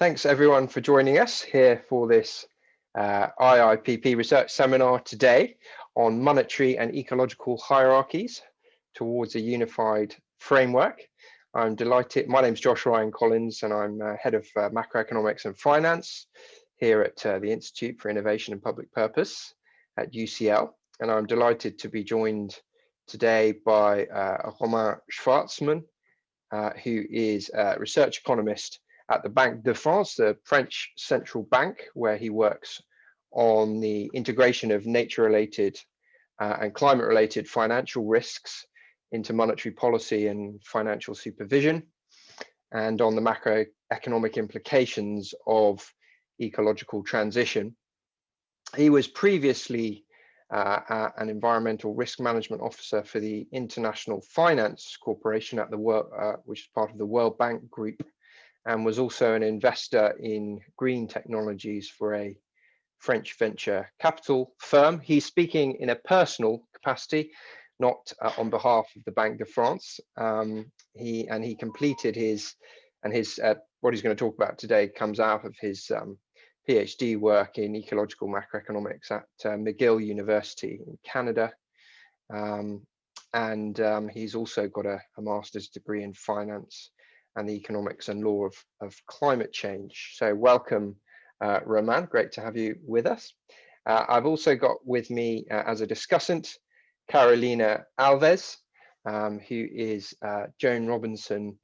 Thanks everyone for joining us here for this IIPP research seminar today on monetary and ecological hierarchies towards a unified framework. I'm delighted. My name's Josh Ryan Collins and I'm head of macroeconomics and finance here at the Institute for Innovation and Public Purpose at UCL. And I'm delighted to be joined today by Romain Svartzman, who is a research economist at the Banque de France, the French central bank, where he works on the integration of nature-related and climate-related financial risks into monetary policy and financial supervision, and on the macroeconomic implications of ecological transition. He was previously an environmental risk management officer for the International Finance Corporation at the World, which is part of the World Bank Group, and was also an investor in green technologies for a French venture capital firm. He's speaking in a personal capacity, not on behalf of the Banque de France. He completed what he's going to talk about today comes out of his PhD work in ecological macroeconomics at McGill University in Canada. He's also got a master's degree in finance and the economics and law of climate change. So welcome, Romain, great to have you with us. I've also got with me as a discussant, Carolina Alves, who is Joan Robinson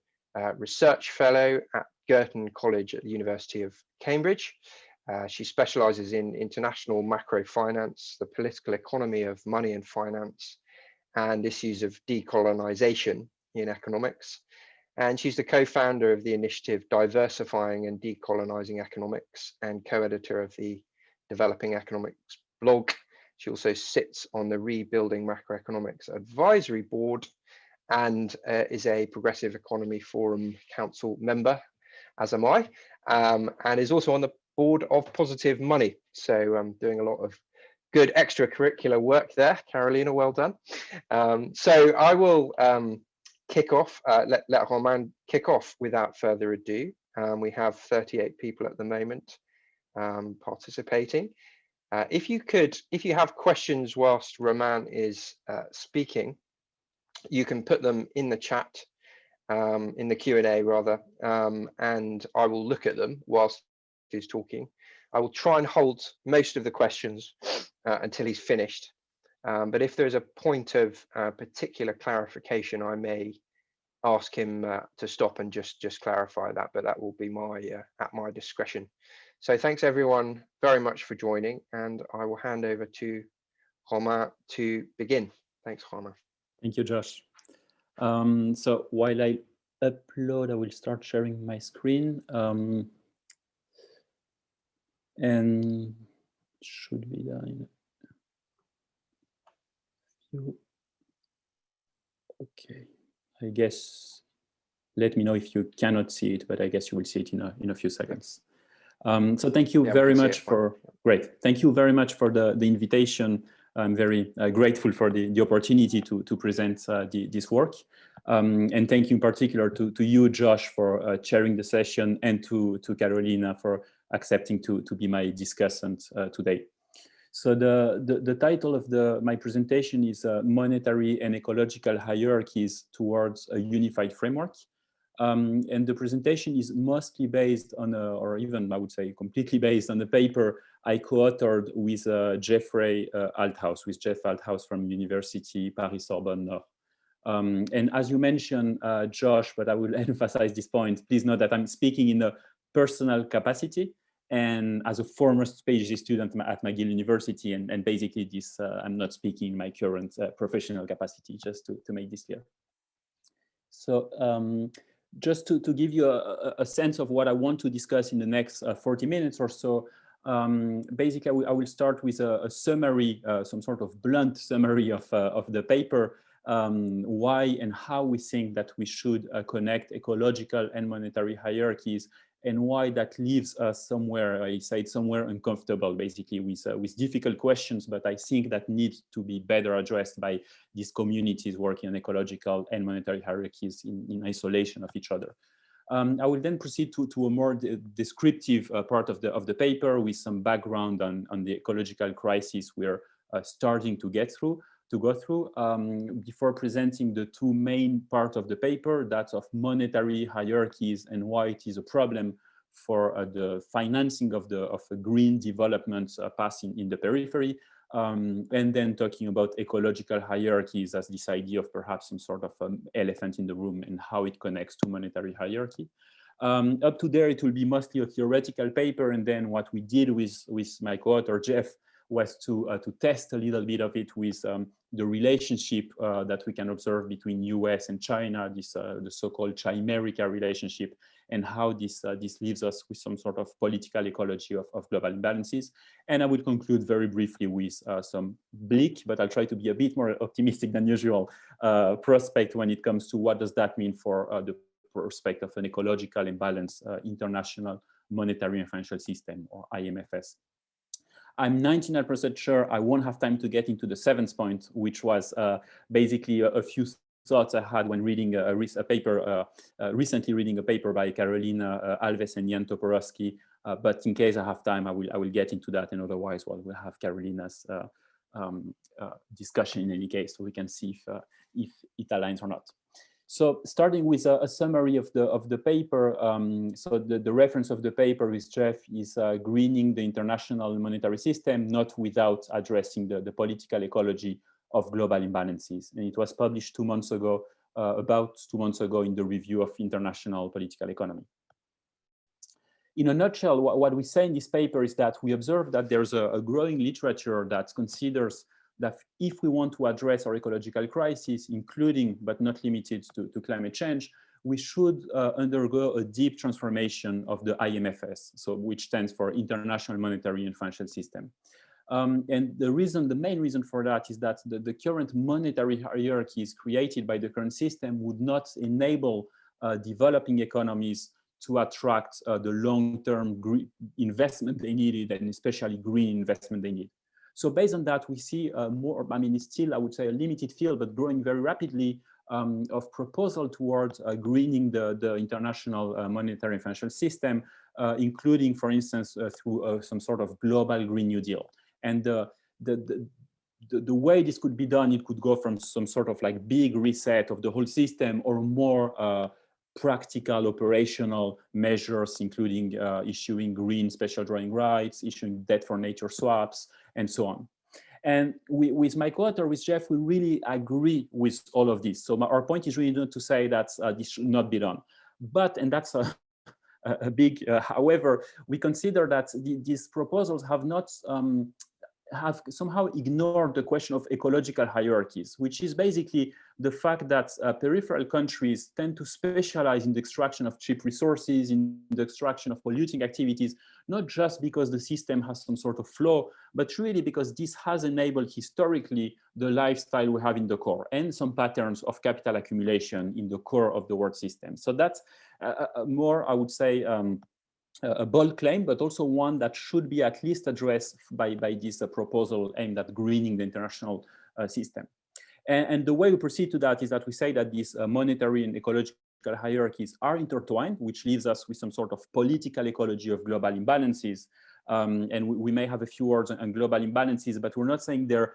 Research Fellow at Girton College at the University of Cambridge. She specializes in international macro finance, the political economy of money and finance, and issues of decolonization in economics. And she's the co-founder of the initiative Diversifying and Decolonizing Economics and co-editor of the Developing Economics blog. She also sits on the Rebuilding Macroeconomics Advisory Board and is a Progressive Economy Forum Council member, as am I, and is also on the board of Positive Money. So I'm doing a lot of good extracurricular work there. Carolina, well done. So I will kick off, let Romain kick off without further ado. We have 38 people at the moment participating. If you have questions whilst Romain is speaking, you can put them in the chat, in the Q&A rather, and I will look at them whilst he's talking. I will try and hold most of the questions until he's finished. But if there's a point of particular clarification, I may ask him to stop and just clarify that, but that will be at my discretion. So thanks everyone very much for joining, and I will hand over to Romain to begin. Thanks, Romain. Thank you, Josh. So while I upload, I will start sharing my screen. And should be done in a few. Okay, I guess let me know if you cannot see it, but I guess you will see it in a few seconds. So thank you very much for Thank you very much for the invitation. I'm very grateful for the opportunity to present this work. And thank you in particular to you, Josh, for chairing the session, and to Carolina for accepting to be my discussant today. So the title of my presentation is Monetary and Ecological Hierarchies Towards a Unified Framework. And the presentation is mostly based on, or even I would say completely based on the paper I co-authored with Jeff Althaus from University Paris-Sorbonne Nord. And as you mentioned, Josh, but I will emphasize this point, please note that I'm speaking in a personal capacity and as a former PhD student at McGill University, and basically this, I'm not speaking in my current professional capacity, just to make this clear. So just to give you a sense of what I want to discuss in the next 40 minutes or so, basically I will start with a summary, some sort of blunt summary of the paper, why and how we think that we should connect ecological and monetary hierarchies, and why that leaves us somewhere, I say somewhere uncomfortable, basically with difficult questions, but I think that needs to be better addressed by these communities working on ecological and monetary hierarchies in isolation of each other. I will then proceed to a more descriptive part of the paper with some background on the ecological crisis we're starting to go through before presenting the two main parts of the paper, that of monetary hierarchies and why it is a problem for the financing of a green development path in the periphery, and then talking about ecological hierarchies as this idea of perhaps some sort of elephant in the room and how it connects to monetary hierarchy. Up to there, it will be mostly a theoretical paper, and then what we did with my co-author Jeff was to test a little bit of it with the relationship that we can observe between US and China, this the so-called chimerical relationship, and how this leaves us with some sort of political ecology of global imbalances. And I will conclude very briefly with some bleak, but I'll try to be a bit more optimistic than usual, prospect when it comes to what does that mean for the prospect of an ecological and balanced international monetary and financial system, or IMFS. I'm 99% sure I won't have time to get into the seventh point, which was basically a few thoughts I had when reading recently reading a paper by Carolina Alves and Jan Toporowski. But in case I have time, I will get into that, and otherwise, well, we'll have Carolina's discussion in any case, so we can see if it aligns or not. So starting with a summary of the paper, so the reference of the paper with Jeff is greening the international monetary system, not without addressing the political ecology of global imbalances. And it was published 2 months ago, about 2 months ago, in the Review of International Political Economy. In a nutshell, what we say in this paper is that we observe that there's a growing literature that considers that if we want to address our ecological crisis, including but not limited to climate change, we should undergo a deep transformation of the IMFS, so which stands for International Monetary and Financial System. And the main reason for that is that the current monetary hierarchies created by the current system would not enable developing economies to attract the long-term investment they needed, and especially green investment they need. So based on that, we see more, I mean, it's still, I would say, a limited field, but growing very rapidly, of proposal towards greening the international monetary and financial system, including, for instance, through some sort of global Green New Deal. And the way this could be done, it could go from some sort of like big reset of the whole system, or more practical operational measures, including issuing green special drawing rights, issuing debt for nature swaps, and so on. And with my co-author, with Jeff, we really agree with all of this. So our point is really not to say that this should not be done. But, and that's a big, however, we consider that these proposals have not, have somehow ignored the question of ecological hierarchies, which is basically the fact that peripheral countries tend to specialize in the extraction of cheap resources, in the extraction of polluting activities, not just because the system has some sort of flaw, but really because this has enabled historically the lifestyle we have in the core, and some patterns of capital accumulation in the core of the world system. So that's more, I would say, a bold claim, but also one that should be at least addressed by this proposal aimed at greening the international system. And the way we proceed to that is that we say that these monetary and ecological hierarchies are intertwined, which leaves us with some sort of political ecology of global imbalances. And we may have a few words on global imbalances, but we're not saying they're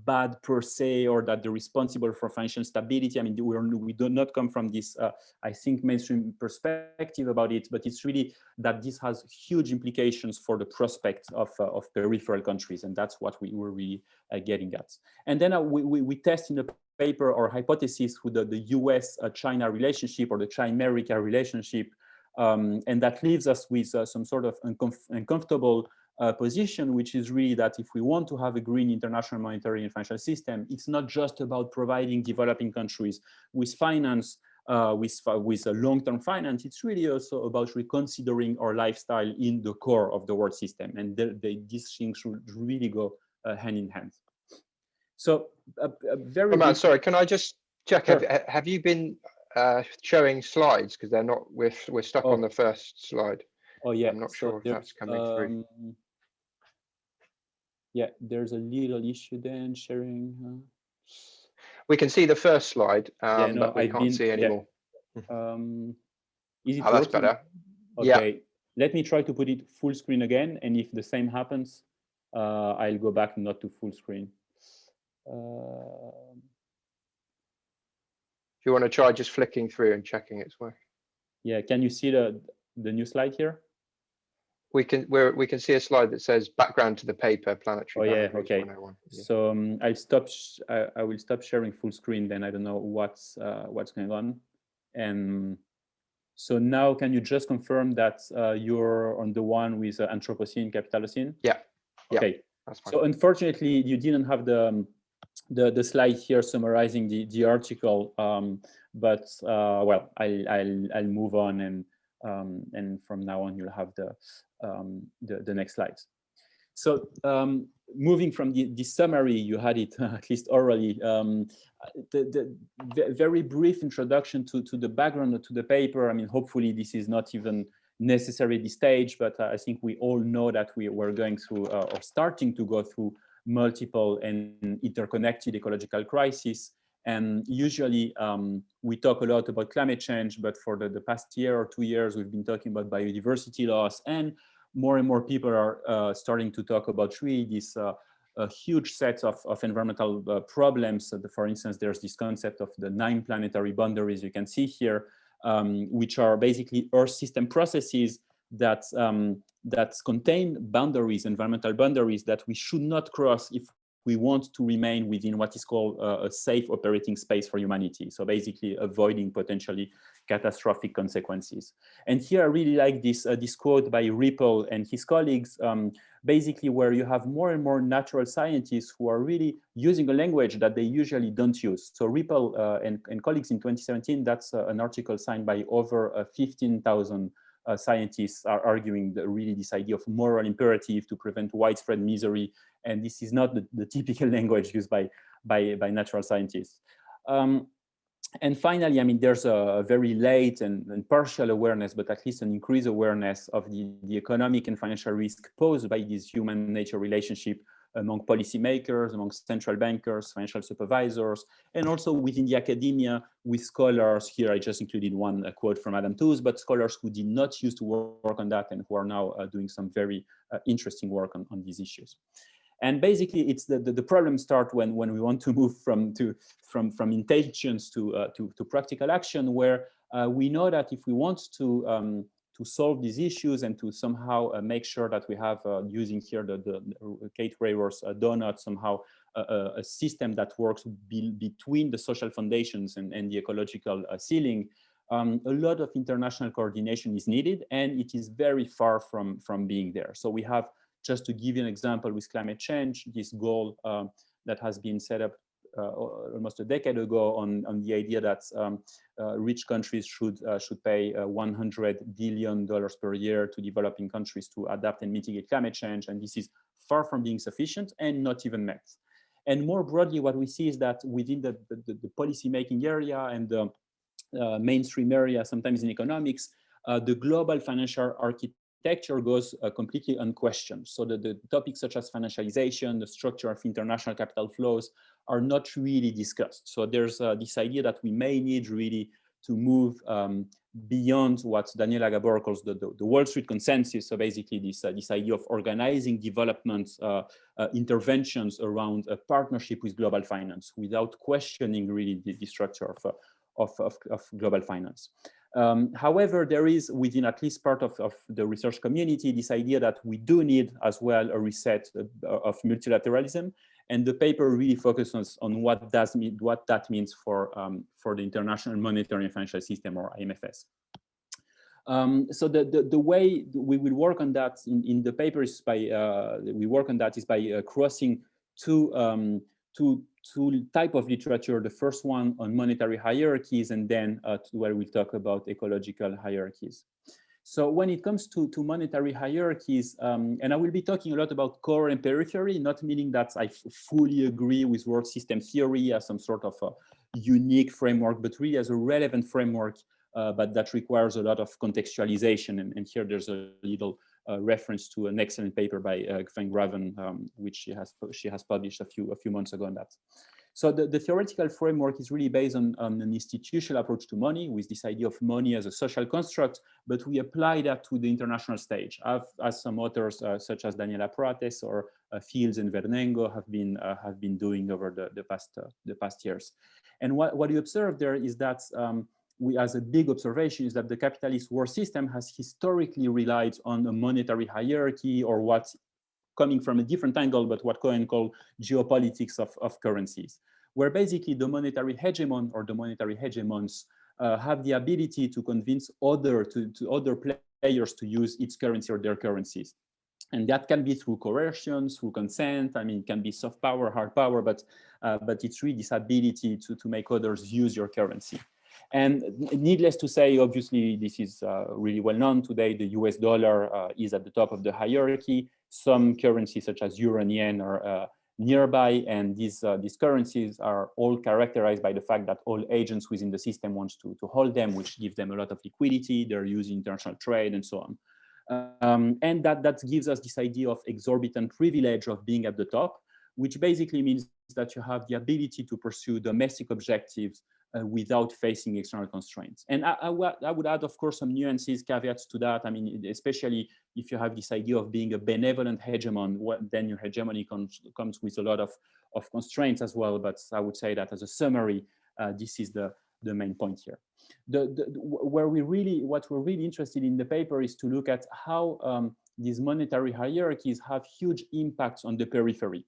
bad per se, or that they're responsible for financial stability. I mean, we do not come from this, I think, mainstream perspective about it, but it's really that this has huge implications for the prospect of peripheral countries, and that's what we were really getting at. And then we test in the paper our hypothesis with the US-China relationship, or the chimerical relationship, and that leaves us with some sort of uncomfortable position, which is really that if we want to have a green international monetary and financial system, it's not just about providing developing countries with finance, with a long-term finance. It's really also about reconsidering our lifestyle in the core of the world system, and these things should really go hand in hand. So very Romain, sorry, can I just check? Sure. Have you been showing slides, because they're not, we're stuck on the first slide. Oh yeah, I'm not sure if that's coming through. Yeah, there's a little issue then sharing. We can see the first slide, yeah, no, but we can't see any more. Is it Oh, that's working? better. Okay. Yeah. Let me try to put it full screen again, and if the same happens, I'll go back not to full screen. If you want to try just flicking through and checking its work. Yeah, can you see the new slide here? We can see a slide that says background to the paper, planetary boundaries. Yeah, okay. 101. Yeah. So I will stop sharing full screen. Then I don't know what's going on. And so now, can you just confirm that you're on the one with Anthropocene, Capitalocene? Yeah. Okay. That's fine. So unfortunately, you didn't have the slide here summarizing the article, but well, I'll move on, and from now on you'll have the next slides. So moving from the summary, you had it at least orally, the very brief introduction to the background to the paper. I mean, hopefully this is not even necessary at this stage, but I think we all know that we were going through or starting to go through multiple and interconnected ecological crises. And usually we talk a lot about climate change, but for the past year or 2 years, we've been talking about biodiversity loss, and more people are starting to talk about really this huge set of environmental problems. For instance, there's this concept of the 9 planetary boundaries you can see here, which are basically Earth system processes that contain boundaries, environmental boundaries, that we should not cross if we want to remain within what is called a safe operating space for humanity. So basically avoiding potentially catastrophic consequences. And here I really like this quote by Ripple and his colleagues, basically where you have more and more natural scientists who are really using a language that they usually don't use. So Ripple and colleagues in 2017, that's an article signed by over 15,000 scientists are arguing really this idea of moral imperative to prevent widespread misery. And this is not the typical language used by natural scientists. And finally, I mean, there's a very late and partial awareness, but at least an increased awareness of the economic and financial risk posed by this human-nature relationship among policymakers, among central bankers, financial supervisors, and also within the academia with scholars. Here I just included one quote from Adam Tooze, but scholars who did not used to work on that and who are now doing some very interesting work on these issues. And basically, it's the problem start when we want to move from intentions to practical action, where we know that if we want to solve these issues and to somehow make sure that we have, using here the Kate Raworth's donut, somehow a system that works between the social foundations and the ecological ceiling, a lot of international coordination is needed, and it is very far from being there. So we have, just to give you an example with climate change, this goal that has been set up almost a decade ago on the idea that rich countries should pay $100 billion per year to developing countries to adapt and mitigate climate change. And this is far from being sufficient and not even met. And more broadly, what we see is that within the policy-making area and the mainstream area, sometimes in economics, the global financial architecture goes completely unquestioned. So the topics such as financialization, the structure of international capital flows are not really discussed. So there's this idea that we may need really to move beyond what Daniela Gabor calls the Wall Street consensus. So basically this idea of organizing development interventions around a partnership with global finance without questioning really the structure of global finance. However, there is within at least part of the research community this idea that we do need as well a reset of multilateralism, and the paper really focuses on what that means for the international monetary and financial system, or IMFS. So the way we will work on that in the paper is by crossing two type of literature. The first one on monetary hierarchies, and then where we talk about ecological hierarchies. So when it comes to monetary hierarchies, and I will be talking a lot about core and periphery, not meaning that I fully agree with world system theory as some sort of a unique framework, but really as a relevant framework, but that requires a lot of contextualization. And here there's a little reference to an excellent paper by Van Graven, which she has published a few months ago on that. So the theoretical framework is really based on an institutional approach to money, with this idea of money as a social construct, but we apply that to the international stage, as some authors such as Daniela Prates or Fields and Vernengo have been doing over the past years. And what you observe there is that as a big observation is that the capitalist war system has historically relied on a monetary hierarchy, or what's coming from a different angle, but what Cohen called geopolitics of currencies, where basically the monetary hegemon or the monetary hegemons have the ability to convince other players to use its currency or their currencies. And that can be through coercion, through consent. I mean, it can be soft power, hard power, but it's really this ability to make others use your currency. And needless to say, obviously, this is really well known today. The US dollar is at the top of the hierarchy. Some currencies such as euro and yen are nearby, and these currencies are all characterized by the fact that all agents within the system want to hold them, which gives them a lot of liquidity. They're used in international trade and so on. And that gives us this idea of exorbitant privilege of being at the top, which basically means that you have the ability to pursue domestic objectives without facing external constraints. And I would add, of course, some nuances, caveats to that. I mean, especially if you have this idea of being a benevolent hegemon, then your hegemony comes with a lot of constraints as well. But I would say that as a summary, this is the main point here. What we're really interested in the paper is to look at how these monetary hierarchies have huge impacts on the periphery.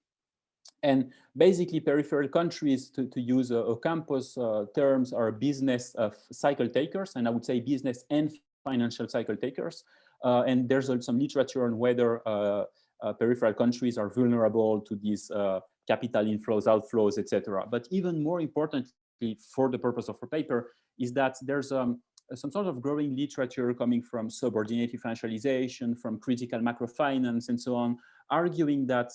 And basically, peripheral countries, to use Ocampo's terms, are business cycle takers, and I would say business and financial cycle takers. And there's some literature on whether peripheral countries are vulnerable to these capital inflows, outflows, etc. But even more importantly, for the purpose of our paper, is that there's some sort of growing literature coming from subordinated financialization, from critical macrofinance, and so on, arguing that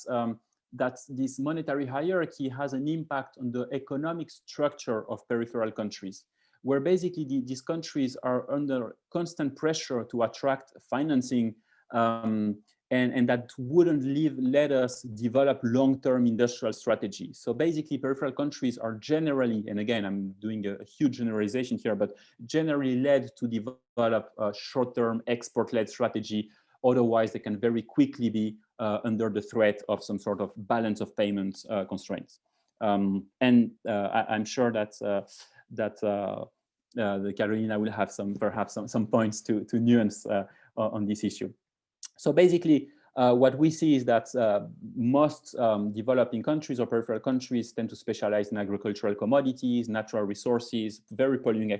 that this monetary hierarchy has an impact on the economic structure of peripheral countries, where basically these countries are under constant pressure to attract financing, and that wouldn't let us develop long-term industrial strategies. So basically, peripheral countries are generally, and again, I'm doing a huge generalization here, but generally led to develop a short-term export-led strategy. Otherwise, they can very quickly be under the threat of some sort of balance of payments constraints. And I'm sure that Carolina will have perhaps some points to nuance on this issue. So basically, what we see is that most developing countries or peripheral countries tend to specialize in agricultural commodities, natural resources, very polluting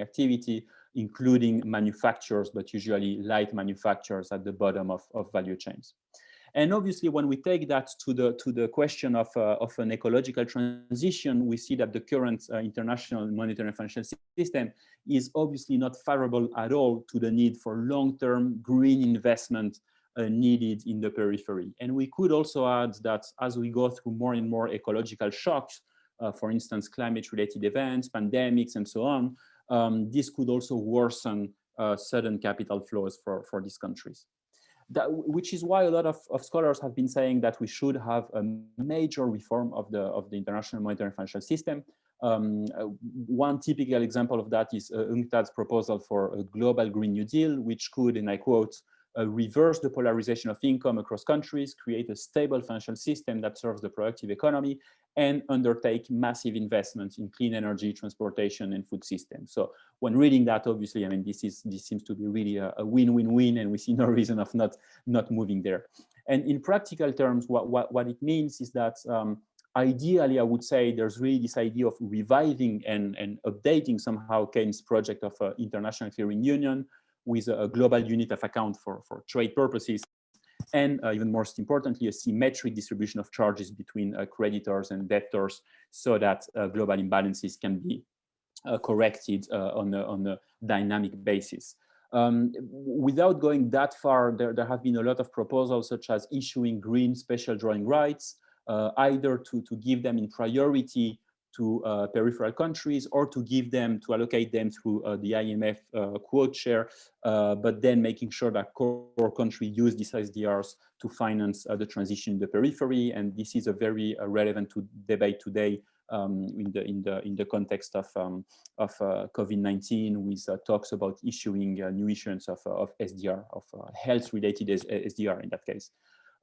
activity, including manufacturers, but usually light manufacturers at the bottom of value chains. And obviously, when we take that to the question of an ecological transition, we see that the current international monetary and financial system is obviously not favorable at all to the need for long-term green investment needed in the periphery. And we could also add that as we go through more and more ecological shocks, for instance, climate-related events, pandemics, and so on, this could also worsen sudden capital flows for these countries. Which is why a lot of scholars have been saying that we should have a major reform of the international monetary and financial system. One typical example of that is UNCTAD's proposal for a global Green New Deal, which could, and I quote, reverse the polarization of income across countries, create a stable financial system that serves the productive economy, and undertake massive investments in clean energy, transportation, and food systems. So when reading that, obviously, I mean, this seems to be really a win-win-win, and we see no reason of not moving there. And in practical terms, what it means is that ideally, I would say there's really this idea of reviving and updating somehow Keynes' project of international clearing union with a global unit of account for trade purposes, and even most importantly, a symmetric distribution of charges between creditors and debtors, so that global imbalances can be corrected on a dynamic basis. Without going that far, there have been a lot of proposals, such as issuing green special drawing rights, either to give them in priority to peripheral countries, or to allocate them through the IMF quote share, but then making sure that core countries use these SDRs to finance the transition in the periphery. And this is a very relevant debate today in the context of COVID-19, with talks about issuing new issuance of SDR, of health-related SDR in that case.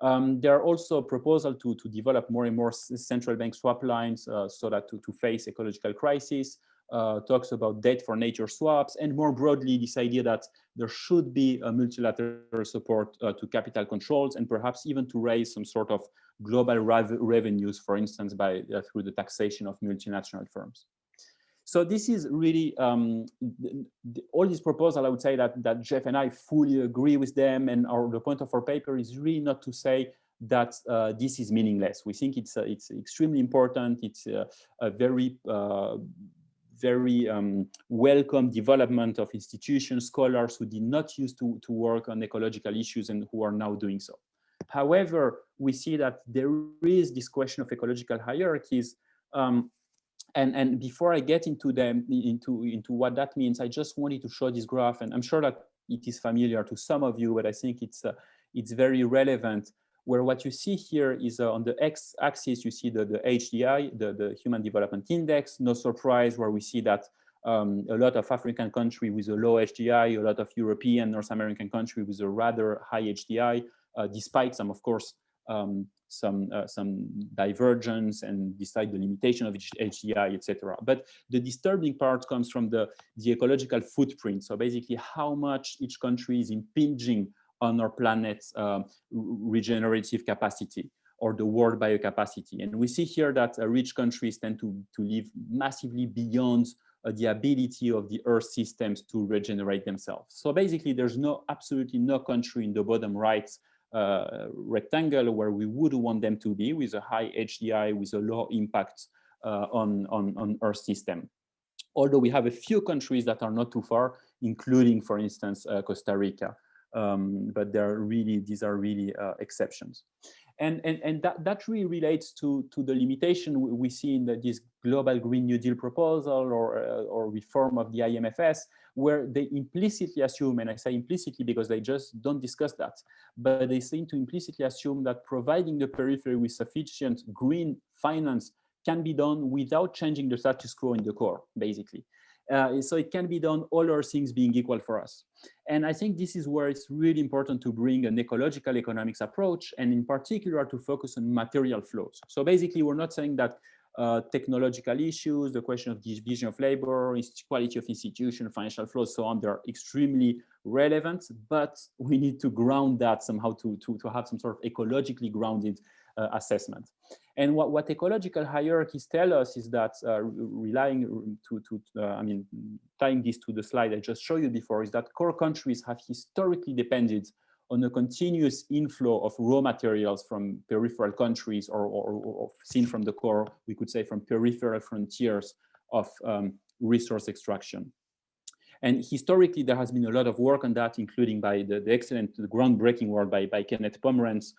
There are also proposals to develop more and more central bank swap lines so that to face ecological crisis. Talks about debt for nature swaps, and more broadly this idea that there should be a multilateral support to capital controls, and perhaps even to raise some sort of global revenues, for instance, by through the taxation of multinational firms. So this is really all these proposals. I would say that Jeff and I fully agree with them, and the point of our paper is really not to say that this is meaningless. We think it's extremely important. It's a very welcome development of institutions, scholars who did not used to work on ecological issues and who are now doing so. However, we see that there is this question of ecological hierarchies. And before I get into them, into what that means, I just wanted to show this graph, and I'm sure that it is familiar to some of you, but I think it's very relevant. Where what you see here is on the x-axis, you see the HDI, the Human Development Index. No surprise, where we see that a lot of African countries with a low HDI, a lot of European, North American countries with a rather high HDI, despite some, of course, some divergence and despite the limitation of HDI, etc. But the disturbing part comes from the ecological footprint. So basically, how much each country is impinging on our planet's regenerative capacity or the world biocapacity. And we see here that rich countries tend to live massively beyond the ability of the Earth systems to regenerate themselves. So basically, there's absolutely no country in the bottom right rectangle where we would want them to be, with a high HDI, with a low impact on Earth system. Although we have a few countries that are not too far, including, for instance, Costa Rica. But these are really exceptions. And that really relates to the limitation we see in this global Green New Deal proposal or reform of the IMFS, where they implicitly assume, and I say implicitly because they just don't discuss that, but they seem to implicitly assume that providing the periphery with sufficient green finance can be done without changing the status quo in the core, basically. So it can be done, all other things being equal for us. And I think this is where it's really important to bring an ecological economics approach, and in particular to focus on material flows. So basically, we're not saying that technological issues, the question of division of labor, quality of institution, financial flows, so on, they're extremely relevant, but we need to ground that somehow to have some sort of ecologically grounded assessment. And what ecological hierarchies tell us is that tying this to the slide I just showed you before, is that core countries have historically depended on a continuous inflow of raw materials from peripheral countries, or seen from the core, we could say from peripheral frontiers of resource extraction. And historically, there has been a lot of work on that, including by the groundbreaking work by Kenneth Pomerantz,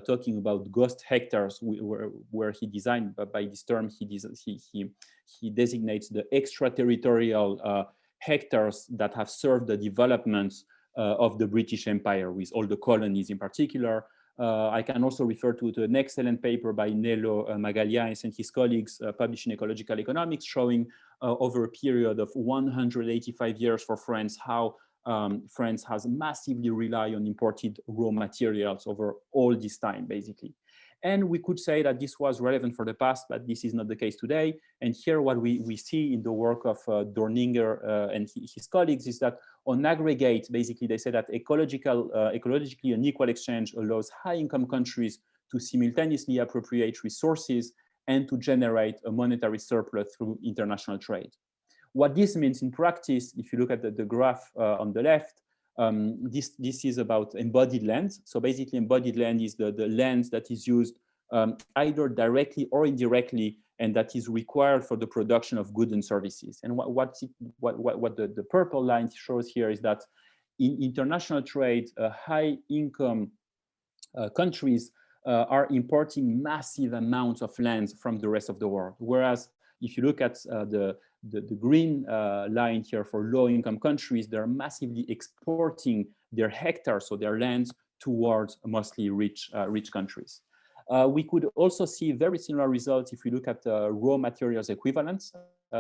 talking about ghost hectares, where he designed, by this term, he designates the extraterritorial hectares that have served the development of the British Empire, with all the colonies in particular. I can also refer to an excellent paper by Nello Magalhães and his colleagues published in Ecological Economics, showing over a period of 185 years for France how France has massively relied on imported raw materials over all this time, basically. And we could say that this was relevant for the past, but this is not the case today. And here what we see in the work of Dorninger and his colleagues is that on aggregate, basically they say that ecologically unequal exchange allows high-income countries to simultaneously appropriate resources and to generate a monetary surplus through international trade. What this means in practice, if you look at the graph on the left, this is about embodied land. So basically embodied land is the land that is used either directly or indirectly, and that is required for the production of goods and services. And what the purple line shows here is that in international trade, high income countries are importing massive amounts of lands from the rest of the world. Whereas if you look at the green line here for low-income countries, they're massively exporting their hectares, so their lands, towards mostly rich countries. We could also see very similar results if we look at raw materials equivalents.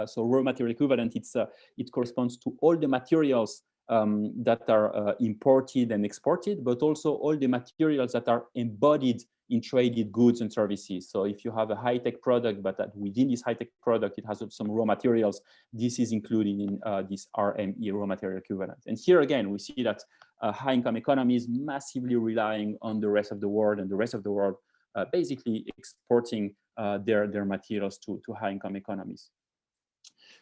So raw material equivalent, it corresponds to all the materials that are imported and exported, but also all the materials that are embodied in traded goods and services. So if you have a high-tech product, but that within this high-tech product, it has some raw materials, this is included in this RME, raw material equivalent. And here again, we see that high-income economies massively relying on the rest of the world, and the rest of the world basically exporting their materials to high-income economies.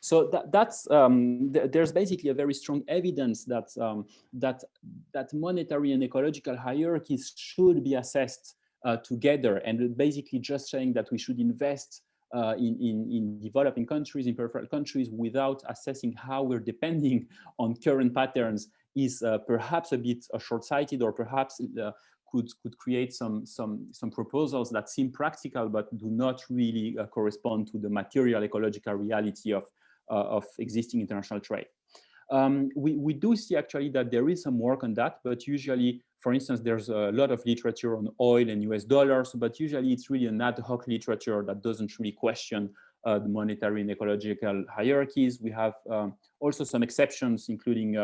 So there's basically a very strong evidence that that monetary and ecological hierarchies should be assessed together, and basically just saying that we should invest in developing countries, in peripheral countries, without assessing how we're depending on current patterns is perhaps a bit short-sighted, or perhaps could create some proposals that seem practical but do not really correspond to the material ecological reality of existing international trade. We do see actually that there is some work on that, but usually, for instance, there's a lot of literature on oil and US dollars, but usually it's really an ad hoc literature that doesn't really question the monetary and ecological hierarchies. We have also some exceptions, including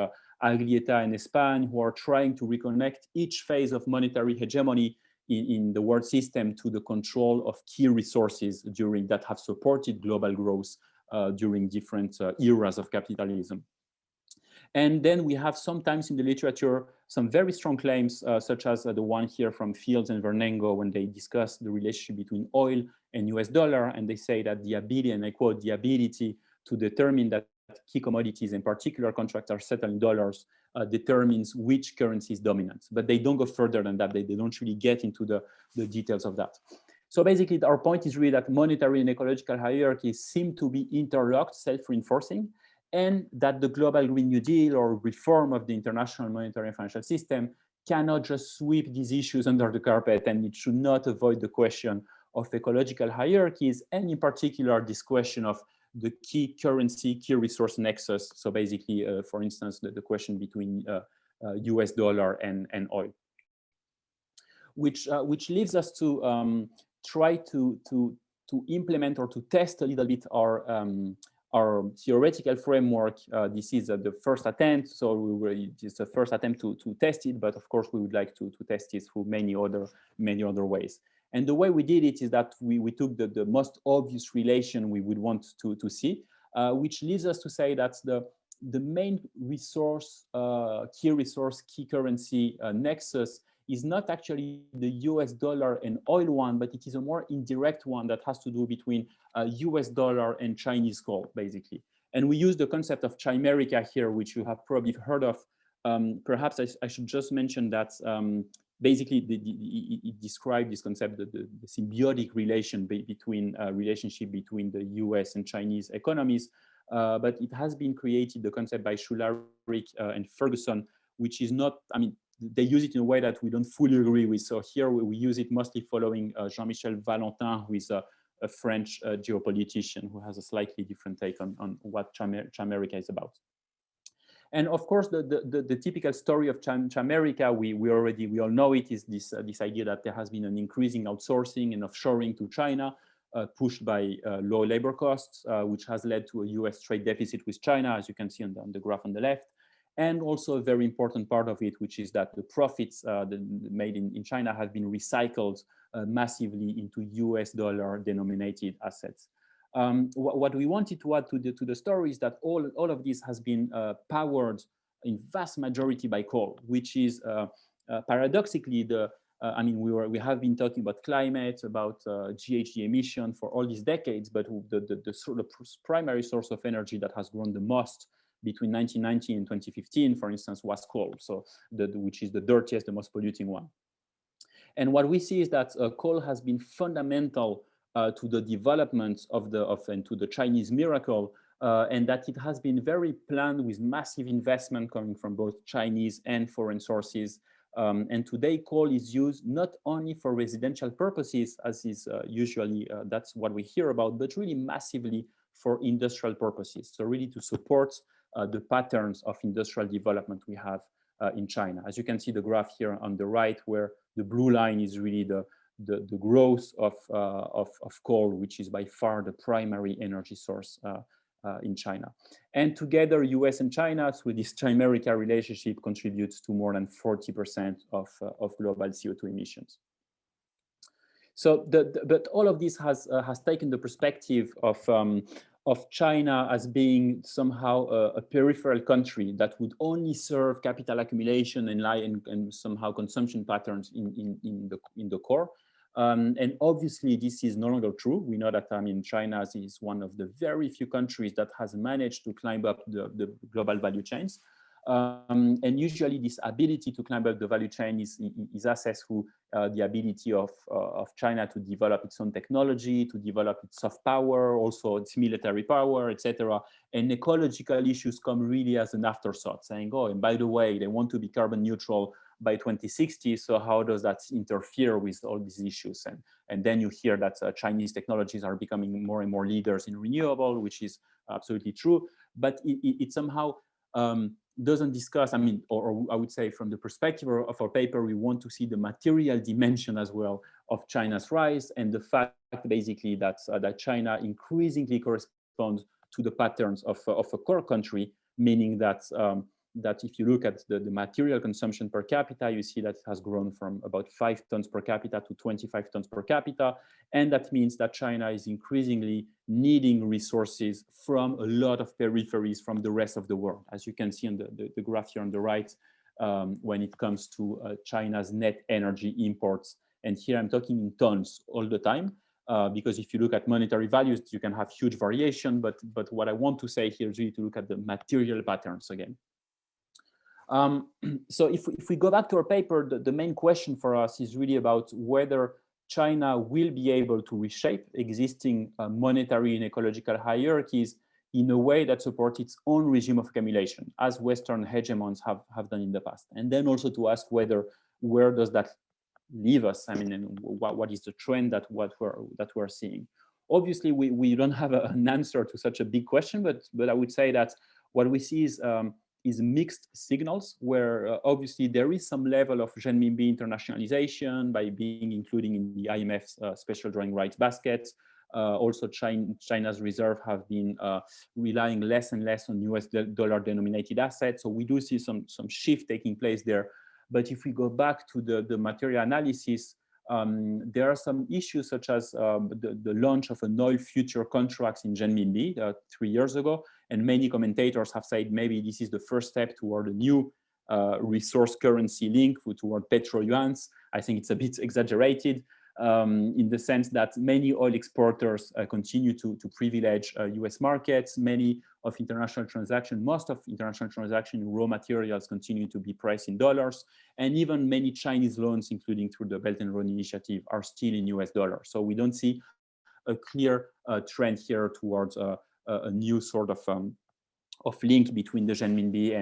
Aglietta and Espan, who are trying to reconnect each phase of monetary hegemony in the world system to the control of key resources that have supported global growth during different eras of capitalism. And then we have sometimes in the literature some very strong claims, such as the one here from Fields and Vernengo, when they discuss the relationship between oil and US dollar, and they say that the ability, and I quote, the ability to determine that key commodities and particular contracts are settled in dollars determines which currency is dominant. But they don't go further than that. They don't really get into the details of that. So basically, our point is really that monetary and ecological hierarchies seem to be interlocked, self-reinforcing, and that the global Green New Deal or reform of the international monetary and financial system cannot just sweep these issues under the carpet, and it should not avoid the question of ecological hierarchies, and in particular, this question of the key currency, key resource nexus. So basically, for instance, the question between US dollar and oil, which leads us to try to implement or to test a little bit our theoretical framework. This is the first attempt, so it's the first attempt to test it, but of course we would like to test it through many other ways. And the way we did it is that we took the most obvious relation we would want to see, which leads us to say that the main resource, key currency nexus is not actually the US dollar and oil one, but it is a more indirect one that has to do between US dollar and Chinese coal, basically. And we use the concept of chimerica here, which you have probably heard of. Perhaps I should just mention that basically it described this concept, the symbiotic relationship between the US and Chinese economies. But it has been created, the concept, by Schularic and Ferguson, which is not, I mean, they use it in a way that we don't fully agree with. So here we use it mostly following Jean-Michel Valentin, who is a French geopolitician who has a slightly different take on what chimerica is about. And of course, the typical story of chimerica, we all know it, is this idea that there has been an increasing outsourcing and offshoring to China, pushed by low labor costs, which has led to a US trade deficit with China, as you can see on the graph on the left. And also a very important part of it, which is that the profits made in China have been recycled massively into US dollar denominated assets. What we wanted to add to the story is that all of this has been powered in vast majority by coal, which is paradoxically I mean, we have been talking about climate, about GHG emission for all these decades, but the primary source of energy that has grown the most between 1990 and 2015, for instance, was coal, so which is the dirtiest, the most polluting one. And what we see is that coal has been fundamental to the development and to the Chinese miracle, and that it has been very planned with massive investment coming from both Chinese and foreign sources. And today, coal is used not only for residential purposes, as is usually that's what we hear about, but really massively for industrial purposes. So really to support the patterns of industrial development we have in China. As you can see the graph here on the right, where the blue line is really the growth of coal, which is by far the primary energy source in China. And together, US and China, through this chimerical relationship, contributes to more than 40% of global CO2 emissions. So, but all of this has taken the perspective of China as being somehow a peripheral country that would only serve capital accumulation and somehow consumption patterns in the core. And obviously, this is no longer true. We know that China is one of the very few countries that has managed to climb up the global value chains. And usually this ability to climb up the value chain is assessed through the ability of China to develop its own technology, to develop its soft power, also its military power, etc. And ecological issues come really as an afterthought, saying, oh, and by the way, they want to be carbon neutral by 2060, so how does that interfere with all these issues? And then you hear that Chinese technologies are becoming more and more leaders in renewable, which is absolutely true, but it somehow doesn't discuss, or I would say from the perspective of our paper, we want to see the material dimension as well of China's rise and the fact basically that China increasingly corresponds to the patterns of a core country, meaning that that if you look at the material consumption per capita, you see that it has grown from about 5 tons per capita to 25 tons per capita. And that means that China is increasingly needing resources from a lot of peripheries from the rest of the world. As you can see on the graph here on the right, when it comes to China's net energy imports. And here I'm talking in tons all the time, because if you look at monetary values, you can have huge variation. But what I want to say here is really to look at the material patterns again. So if we go back to our paper, the main question for us is really about whether China will be able to reshape existing monetary and ecological hierarchies in a way that supports its own regime of accumulation, as Western hegemons have done in the past. And then also to ask where does that leave us? And what is the trend that we're seeing? Obviously, we don't have an answer to such a big question, but I would say that what we see is mixed signals, where obviously there is some level of renminbi internationalization by being including in the IMF's special drawing rights basket. Also, China's reserve have been relying less and less on US dollar denominated assets. So we do see some shift taking place there. But if we go back to the material analysis, there are some issues such as the launch of an oil future contracts in renminbi 3 years ago. And many commentators have said maybe this is the first step toward a new resource currency link toward petro yuans. I think it's a bit exaggerated in the sense that many oil exporters continue to privilege US markets. Most of international transactions in raw materials continue to be priced in dollars. And even many Chinese loans, including through the Belt and Road Initiative, are still in US dollars. So we don't see a clear trend here towards a new sort of link between the renminbi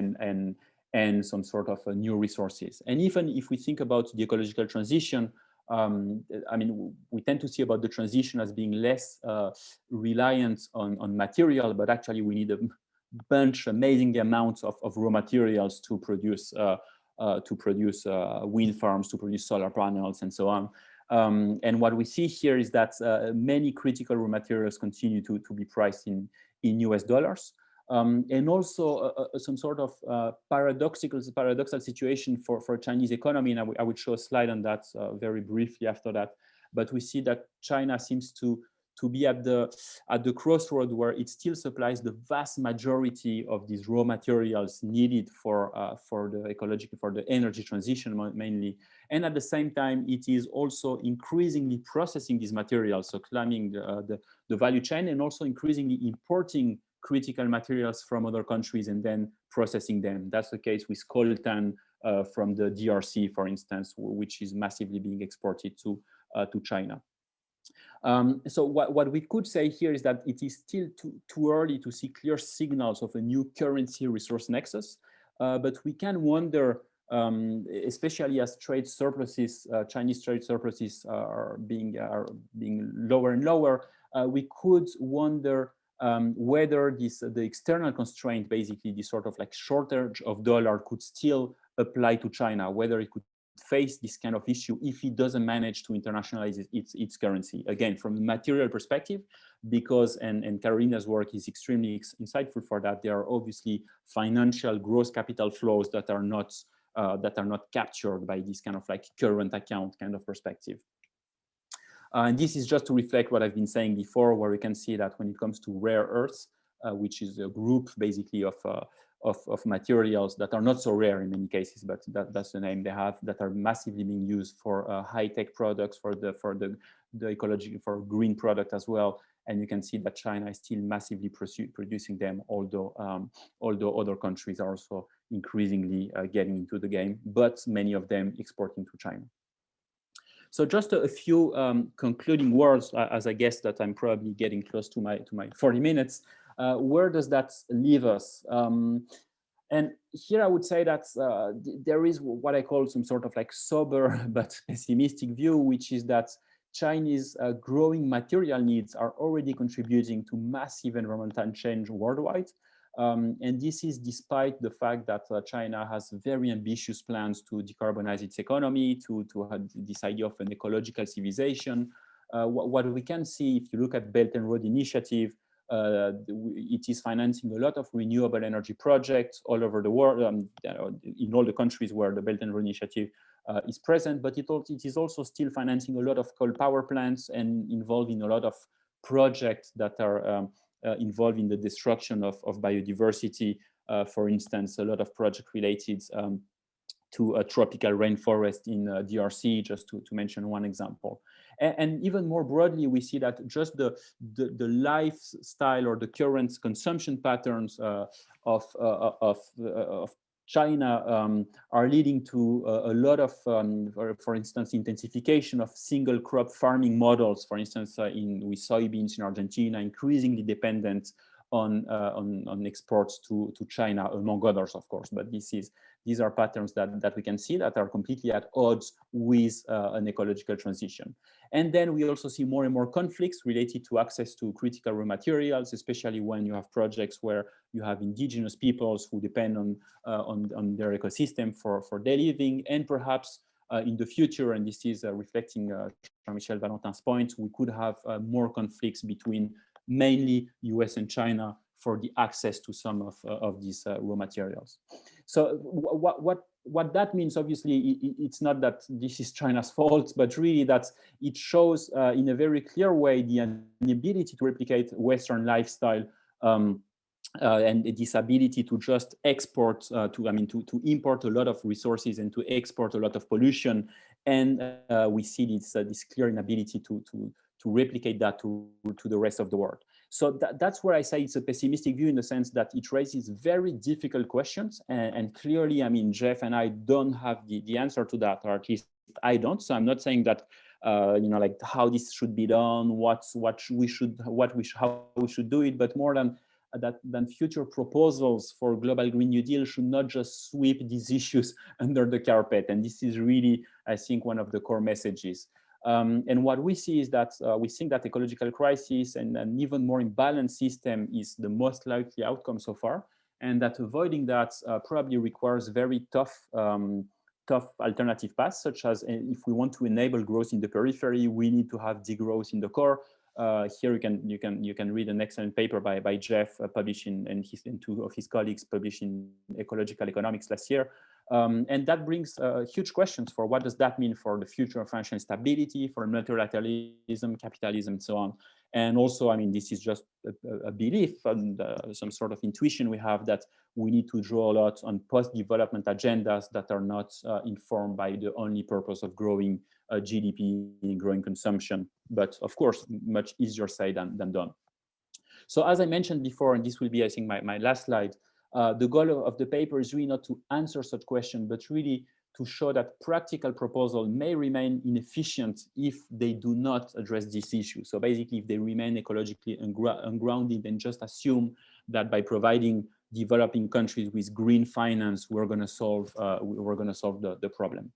and some sort of new resources. And even if we think about the ecological transition, we tend to see about the transition as being less reliant on material, but actually we need a amazing amounts of raw materials to produce wind farms, to produce solar panels, and so on. And what we see here is that many critical raw materials continue to be priced in US dollars. And also some sort of paradoxical situation for Chinese economy. And I would show a slide on that very briefly after that. But we see that China seems to be at the crossroad where it still supplies the vast majority of these raw materials needed for the energy transition mainly. And at the same time, it is also increasingly processing these materials, so climbing the value chain, and also increasingly importing critical materials from other countries and then processing them. That's the case with coltan from the DRC, for instance, which is massively being exported to China. So what we could say here is that it is still too early to see clear signals of a new currency resource nexus, but we can wonder, especially as trade surpluses, Chinese trade surpluses are being lower and lower, we could wonder whether the external constraint, basically this sort of like shortage of dollar, could still apply to China, whether it could face this kind of issue if it doesn't manage to internationalize its currency. Again, from the material perspective, because, and Carolina's work is extremely insightful for that, there are obviously financial gross capital flows that are not captured by this kind of like current account kind of perspective. And this is just to reflect what I've been saying before, where we can see that when it comes to rare earths, which is a group basically of materials that are not so rare in many cases, but that's the name they have, that are massively being used for high-tech products, for the ecology, for green product as well. And you can see that China is still massively producing them, although other countries are also increasingly getting into the game, but many of them exporting to China. So just a few concluding words, as I guess that I'm probably getting close to my 40 minutes. Where does that leave us? And here I would say that there is what I call some sort of like sober but pessimistic view, which is that Chinese growing material needs are already contributing to massive environmental change worldwide. And this is despite the fact that China has very ambitious plans to decarbonize its economy, to have this idea of an ecological civilization. What we can see, if you look at Belt and Road Initiative, it is financing a lot of renewable energy projects all over the world, in all the countries where the Belt and Road Initiative is present, but it is also still financing a lot of coal power plants and involving a lot of projects that are involved in the destruction of biodiversity. For instance, a lot of projects related to a tropical rainforest in DRC, just to mention one example. And even more broadly, we see that just the lifestyle or the current consumption patterns of China are leading to a lot of, for instance, intensification of single crop farming models. For instance, with soybeans in Argentina, increasingly dependent on exports to China, among others, of course. But these are patterns that we can see that are completely at odds with an ecological transition. And then we also see more and more conflicts related to access to critical raw materials, especially when you have projects where you have indigenous peoples who depend on their ecosystem for their living. And perhaps in the future, and this is reflecting Jean-Michel Valentin's point, we could have more conflicts between mainly US and China for the access to some of these raw materials. So what that means, obviously, it's not that this is China's fault, but really that it shows in a very clear way the inability to replicate Western lifestyle and this ability to just export, to import a lot of resources and to export a lot of pollution. And we see this clear inability to replicate that to the rest of the world. So that's where I say it's a pessimistic view, in the sense that it raises very difficult questions. And clearly, I mean, Jeff and I don't have the answer to that, or at least I don't. So I'm not saying that, like how this should be done, how we should do it, but more than future proposals for global Green New Deal should not just sweep these issues under the carpet. And this is really, I think, one of the core messages. And what we see is that we think that ecological crisis and an even more imbalanced system is the most likely outcome so far, and that avoiding that probably requires very tough alternative paths, such as if we want to enable growth in the periphery, we need to have degrowth in the core. Here you can read an excellent paper by Jeff published and two of his colleagues published in Ecological Economics last year. And that brings huge questions for what does that mean for the future of financial stability, for multilateralism, capitalism, and so on. And also, I mean, this is just a belief and some sort of intuition we have that we need to draw a lot on post-development agendas that are not informed by the only purpose of growing GDP and growing consumption. But of course, much easier said than done. So as I mentioned before, and this will be, I think, my last slide, the goal of the paper is really not to answer such questions, but really to show that practical proposals may remain inefficient if they do not address this issue. So basically, if they remain ecologically ungrounded and just assume that by providing developing countries with green finance, we're going to solve the problem.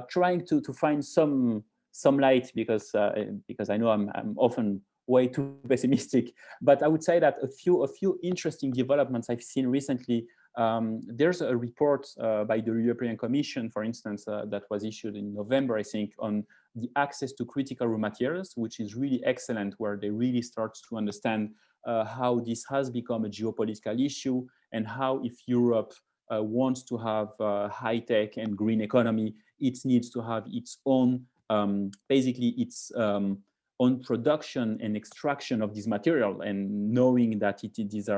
Trying to find some light, because I know I'm often way too pessimistic, but I would say that a few interesting developments I've seen recently There's a report by the European Commission, for instance, that was issued in November, I think, on the access to critical raw materials, which is really excellent, where they really start to understand how this has become a geopolitical issue, and how, if Europe wants to have a high-tech and green economy, it needs to have its own, basically its own production and extraction of this material, and knowing that these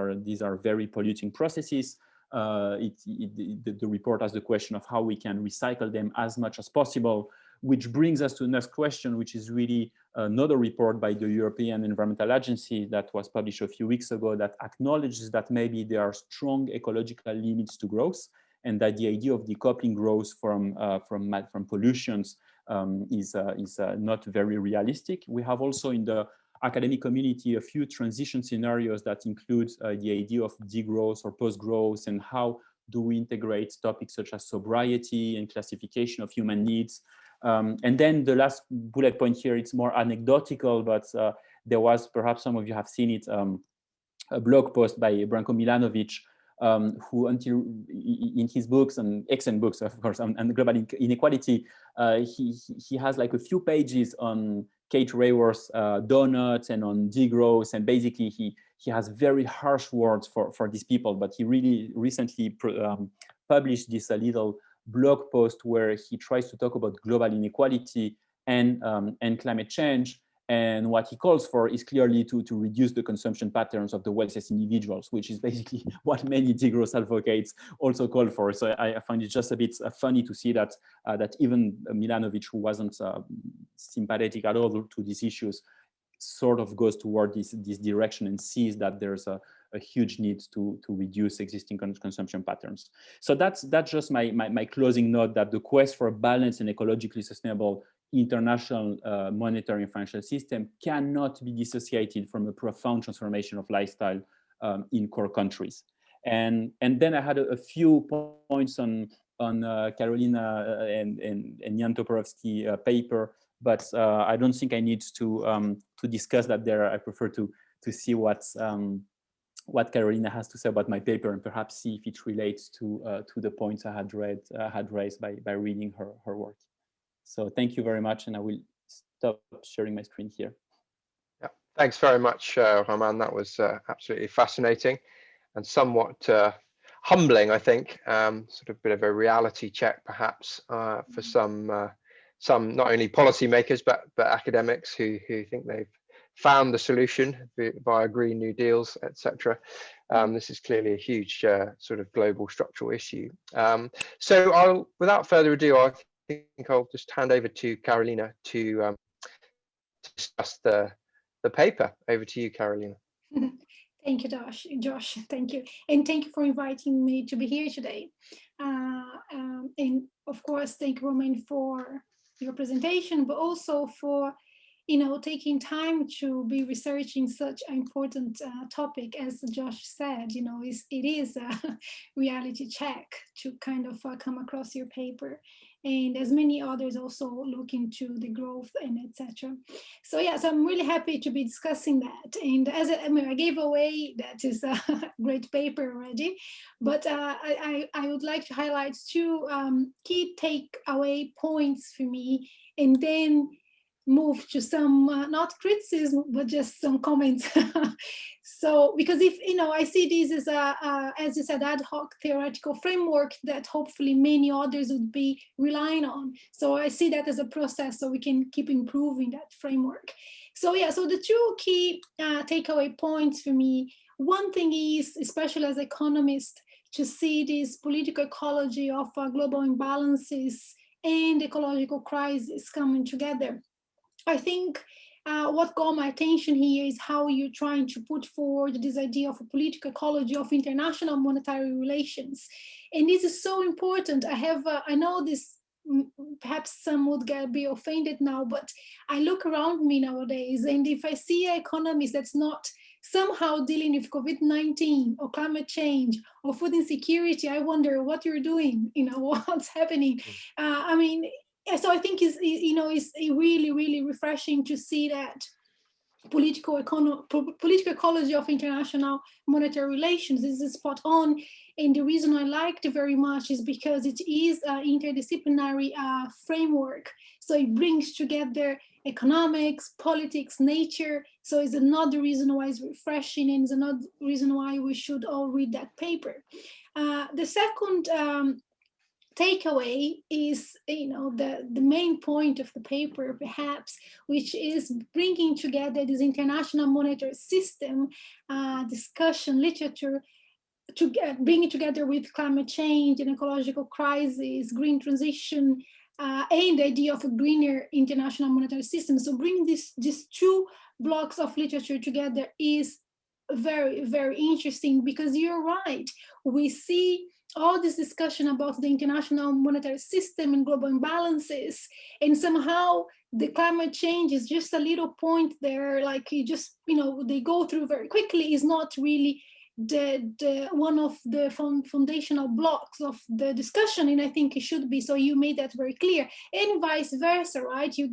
are very polluting processes. The report has the question of how we can recycle them as much as possible, which brings us to the next question, which is really another report by the European Environmental Agency that was published a few weeks ago, that acknowledges that maybe there are strong ecological limits to growth, and that the idea of decoupling growth from pollutions is not very realistic. We have also in the academic community a few transition scenarios that include the idea of degrowth or post-growth, and how do we integrate topics such as sobriety and classification of human needs. And then the last bullet point here, it's more anecdotal, but there was, perhaps some of you have seen it, a blog post by Branko Milanovic, who, in his books, and excellent books, of course, on global inequality, he has like a few pages on Kate Raworth's donuts and on degrowth, and basically he has very harsh words for these people. But he really recently published this little blog post where he tries to talk about global inequality and climate change. And what he calls for is clearly to reduce the consumption patterns of the wealthiest individuals, which is basically what many degrowth advocates also call for. So I find it just a bit funny to see that that even Milanovic, who wasn't sympathetic at all to these issues, sort of goes toward this direction and sees that there's a huge need to reduce existing consumption patterns. So that's just my closing note, that the quest for a balanced and ecologically sustainable international monetary and financial system cannot be dissociated from a profound transformation of lifestyle in core countries. And then I had a few points on Karolina and Jan Toporowski paper, but I don't think I need to discuss that there. I prefer to see what Karolina has to say about my paper, and perhaps see if it relates to the points I had raised by reading her work. So thank you very much, and I will stop sharing my screen here. Yeah, thanks very much, Romain. That was absolutely fascinating and somewhat humbling, I think. Sort of a bit of a reality check, perhaps, for some not only policymakers but academics who think they've found the solution via Green New Deals, etc. This is clearly a huge sort of global structural issue. So without further ado, I think I'll just hand over to Karolina to discuss the paper. Over to you, Karolina. Thank you, Josh. Thank you, and thank you for inviting me to be here today. And of course, thank you, Romain, for your presentation, but also for taking time to be researching such an important topic. As Josh said, it is a reality check to kind of come across your paper, and as many others also look into the growth and etc. So yeah, so I'm really happy to be discussing that. And as I gave away that is a great paper already, but I would like to highlight two key takeaway points for me, and then move to some not criticism but just some comments. So because if I see this as as you said, ad hoc theoretical framework that hopefully many others would be relying on. So I see that as a process, so we can keep improving that framework. So yeah, so the two key takeaway points for me, one thing is, especially as economists, to see this political ecology of global imbalances and ecological crisis coming together. I think what got my attention here is how you're trying to put forward this idea of a political ecology of international monetary relations. And this is so important. I know this, perhaps some would be offended now, but I look around me nowadays, and if I see an economist that's not somehow dealing with COVID-19 or climate change or food insecurity, I wonder what you're doing, what's happening. So I think it's really, really refreshing to see that political ecology of international monetary relations. This is spot on. And the reason I liked it very much is because it is an interdisciplinary framework. So it brings together economics, politics, nature. So it's another reason why it's refreshing, and it's another reason why we should all read that paper. The second takeaway is, the main point of the paper, perhaps, which is bringing together this international monetary system discussion literature to bring it together with climate change and ecological crisis, green transition, and the idea of a greener international monetary system. So bringing these two blocks of literature together is very, very interesting, because you're right. We see all this discussion about the international monetary system and global imbalances, and somehow the climate change is just a little point there, like you just, they go through very quickly, is not really the one of the foundational blocks of the discussion, and I think it should be. So you made that very clear, and vice versa, right? You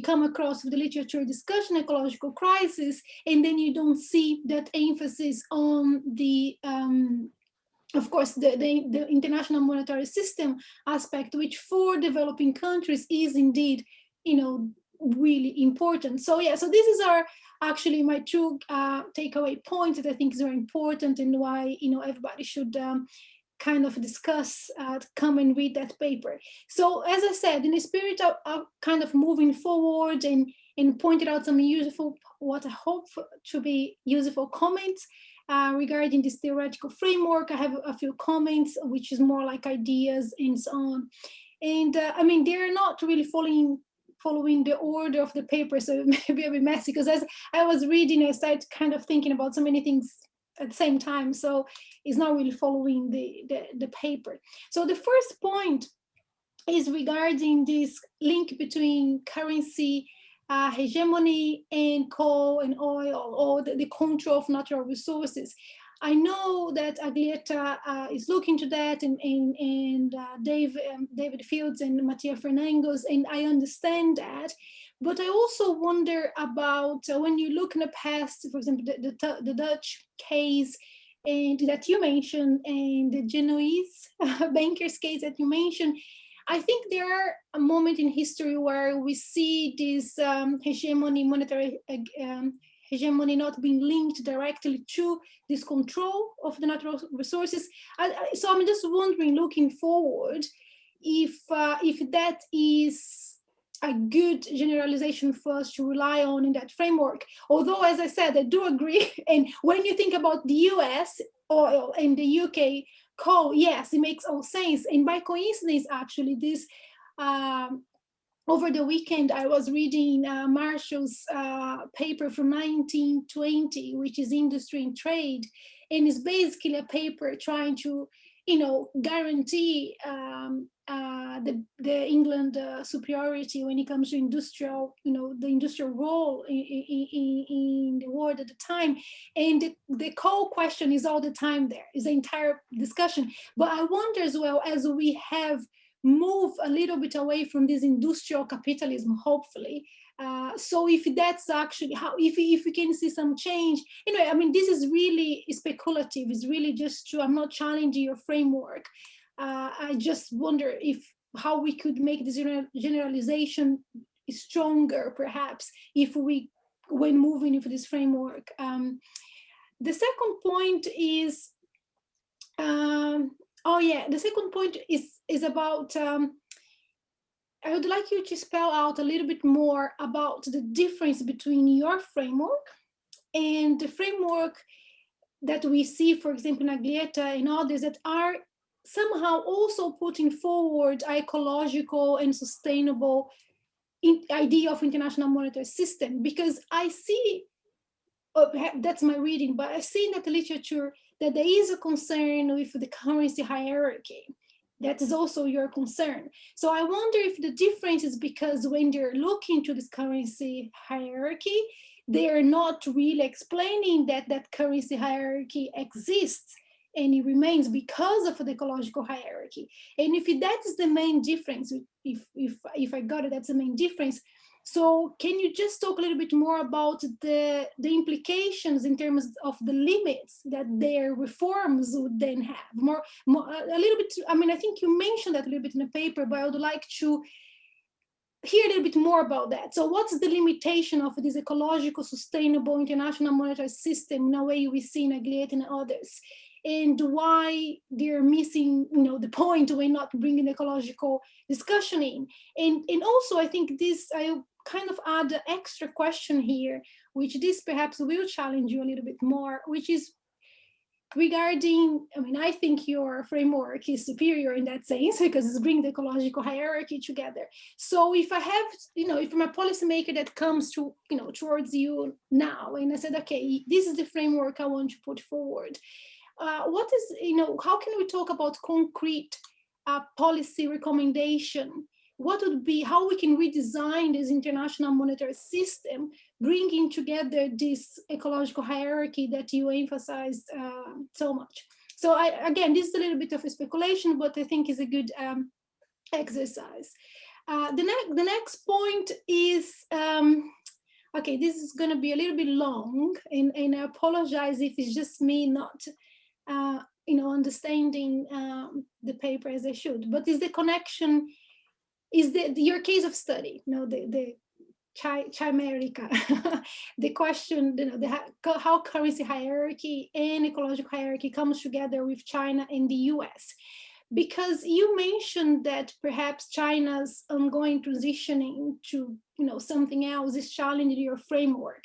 come across with the literature discussion ecological crisis, and then you don't see that emphasis on the of course, the international monetary system aspect, which for developing countries is indeed, really important. So yeah, so this is actually my two takeaway points that I think is very important, and why everybody should kind of discuss, come and read that paper. So as I said, in the spirit of kind of moving forward and pointed out some useful, what I hope to be useful comments regarding this theoretical framework. I have a few comments, which is more like ideas and so on. And I mean, they're not really following the order of the paper, so it may be a bit messy, because as I was reading, I started kind of thinking about so many things at the same time, so it's not really following the paper. So the first point is regarding this link between currency hegemony and coal and oil, or the control of natural resources. I know that Aglietta is looking to that, and David Fields and Mattia Fernandes, and I understand that. But I also wonder about when you look in the past, for example, the Dutch case and that you mentioned, and the Genoese bankers case that you mentioned. I think there are a moment in history where we see this hegemony, monetary hegemony, not being linked directly to this control of the natural resources. So I'm just wondering, looking forward, if that is a good generalization for us to rely on in that framework. Although, as I said, I do agree. And when you think about the US oil and the UK coal, yes, it makes all sense. And by coincidence, actually, this over the weekend, I was reading Marshall's paper from 1920, which is Industry and Trade. And it's basically a paper trying to, guarantee the England superiority when it comes to industrial, the industrial role in the world at the time. And the coal question is all the time there, is the entire discussion. But I wonder as well, as we have moved a little bit away from this industrial capitalism, hopefully, so if that's actually how, if we can see some change, I mean, this is really speculative. It's really just true. I'm not challenging your framework. I just wonder how we could make this generalization stronger, perhaps, when moving into this framework. The second point is, the second point is about. I would like you to spell out a little bit more about the difference between your framework and the framework that we see, for example, in Aglietta and others that are somehow also putting forward ecological and sustainable idea of international monetary system. Because I see, that's my reading, but I see in that literature that there is a concern with the currency hierarchy. That is also your concern. So I wonder if the difference is because when they're looking to this currency hierarchy, they are not really explaining that currency hierarchy exists and it remains because of the ecological hierarchy. And if that is the main difference, if I got it, that's the main difference, So can you just talk a little bit more about the implications in terms of the limits that their reforms would then have? A little bit, I mean, I think you mentioned that a little bit in the paper, but I would like to hear a little bit more about that. So what's the limitation of this ecological, sustainable international monetary system in a way we see in Girton and others? And why they're missing, the point when not bringing the ecological discussion in. And also, I think I kind of add an extra question here, which this perhaps will challenge you a little bit more, which is regarding, I mean, I think your framework is superior in that sense because it's bringing the ecological hierarchy together. So if I have, if I'm a policymaker that comes to, towards you now, and I said, okay, this is the framework I want to put forward. What is, how can we talk about concrete policy recommendation? What would be, how we can redesign this international monetary system, bringing together this ecological hierarchy that you emphasized so much. So again, this is a little bit of a speculation, but I think is a good exercise. The next point is, okay, this is going to be a little bit long, and I apologize if it's just me not understanding the paper as I should, but is the connection, is your case of study, the chimerica, the question, how currency hierarchy and ecological hierarchy comes together with China and the US. Because you mentioned that perhaps China's ongoing transitioning to something else is challenging your framework.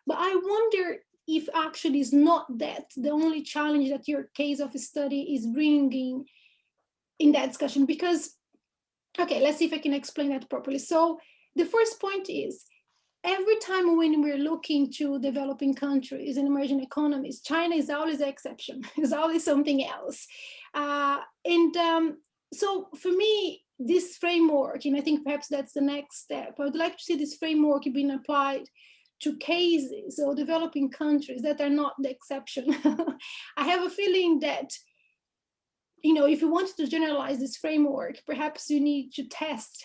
But I wonder if actually it's not that the only challenge that your case of study is bringing in that discussion. Because, okay, let's see if I can explain that properly. So the first point is, every time when we're looking to developing countries and emerging economies, China is always an exception. It's always something else. So for me, this framework, and I think perhaps that's the next step, I would like to see this framework being applied to cases or developing countries that are not the exception. I have a feeling that, if you want to generalize this framework, perhaps you need to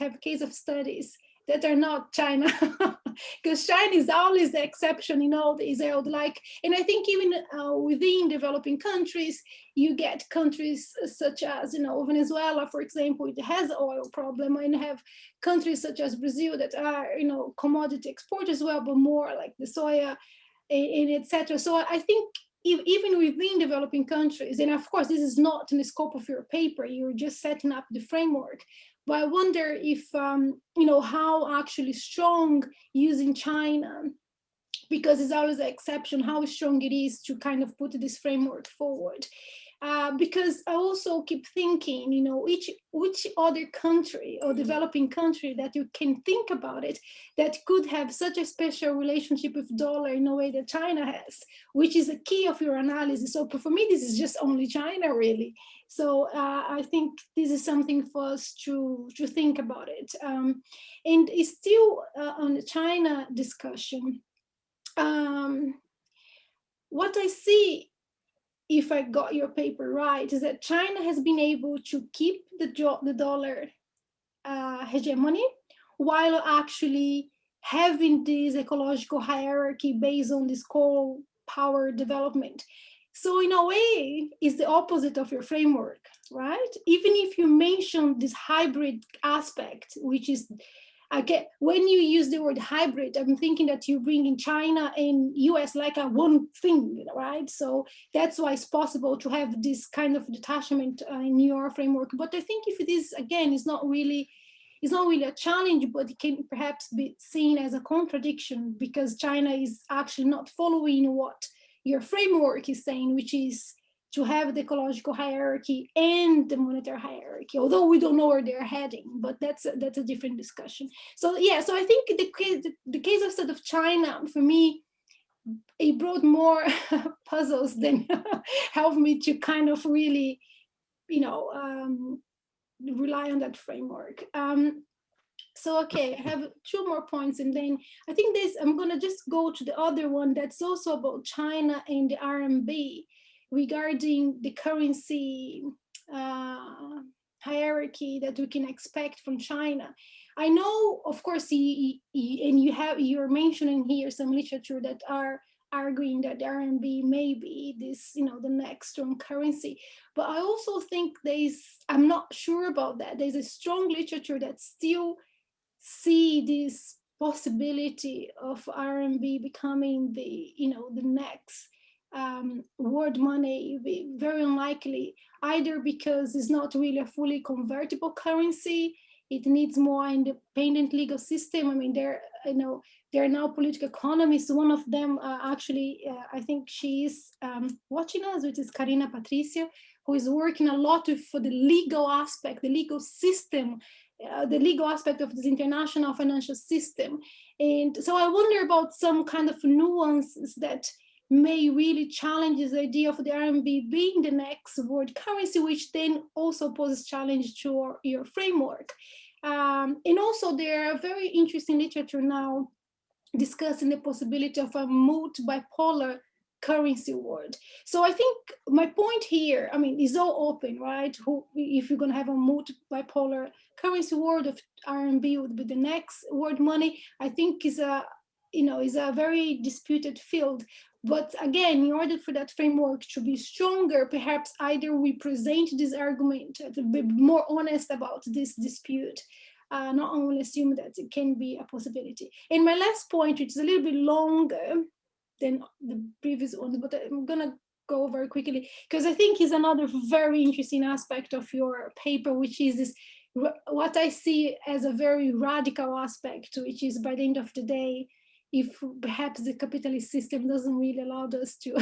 have case of studies that are not China, because China is always the exception in all these. And I think even within developing countries, you get countries such as, Venezuela, for example, it has an oil problem, and have countries such as Brazil that are, commodity exporters as well, but more like the soya and etc. So I think even within developing countries, and of course, this is not in the scope of your paper, you're just setting up the framework. But I wonder if, how actually strong using China, because it's always an exception, how strong it is to kind of put this framework forward. Because I also keep thinking, which other country or developing country that you can think about it that could have such a special relationship with dollar in a way that China has, which is a key of your analysis. So for me, this is just only China, really. So I think this is something for us to think about it. And it's still on the China discussion. What I see, if I got your paper right, is that China has been able to keep the dollar hegemony while actually having this ecological hierarchy based on this coal power development. So in a way, it's the opposite of your framework, right? Even if you mention this hybrid aspect, which is, when you use the word hybrid, I'm thinking that you bring in China and US like a one thing, right? So that's why it's possible to have this kind of detachment in your framework. But I think if it is, again, it's not really a challenge, but it can perhaps be seen as a contradiction because China is actually not following what your framework is saying, which is to have the ecological hierarchy and the monetary hierarchy, although we don't know where they're heading, but that's a different discussion. So yeah, so I think the case of study of China, for me, it brought more puzzles than helped me to kind of really, rely on that framework. So, okay, I have 2 more points, and then I think I'm gonna just go to the other one that's also about China and the RMB regarding the currency hierarchy that we can expect from China. I know, of course, and you're mentioning here some literature that are arguing that the RMB may be this, the next strong currency. But I also think I'm not sure about that. There's a strong literature that still see this possibility of RMB becoming the next world money. Very unlikely, either because it's not really a fully convertible currency. It needs more independent legal system. I mean, there are now political economists. One of them actually, I think she is watching us, which is Karina Patricio, who is working a lot for the legal aspect, the legal system, the legal aspect of this international financial system. And so I wonder about some kind of nuances that may really challenge the idea of the RMB being the next world currency, which then also poses challenge to your framework. And also there are very interesting literature now discussing the possibility of a multi-bipolar currency world. So I think my point here, I mean, is all open, right? If you're going to have a multi-bipolar currency world, of RMB would be the next world money, I think is a very disputed field. But again, in order for that framework to be stronger, perhaps either we present this argument to be more honest about this dispute, not only assume that it can be a possibility. And my last point, which is a little bit longer than the previous one, but I'm gonna go very quickly, because I think is another very interesting aspect of your paper, which is this, what I see as a very radical aspect, which is by the end of the day, if perhaps the capitalist system doesn't really allow us to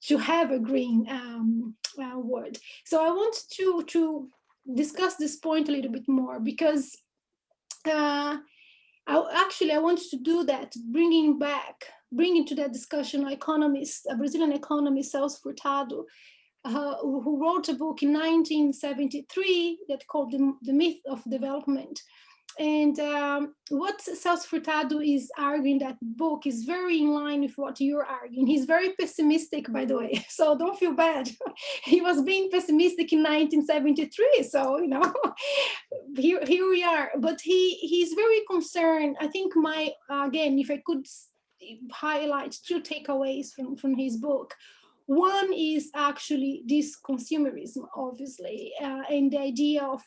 to have a green world. So I want to discuss this point a little bit more, because I want to do that, bringing to that discussion a Brazilian economist, Celso Furtado, who wrote a book in 1973 that called The Myth of Development. And what Celso Furtado is arguing in that book is very in line with what you're arguing. He's very pessimistic, by the way, so don't feel bad. He was being pessimistic in 1973, so here we are. But he's very concerned. I think again, if I could highlight two takeaways from his book. One is actually this consumerism, obviously, and the idea of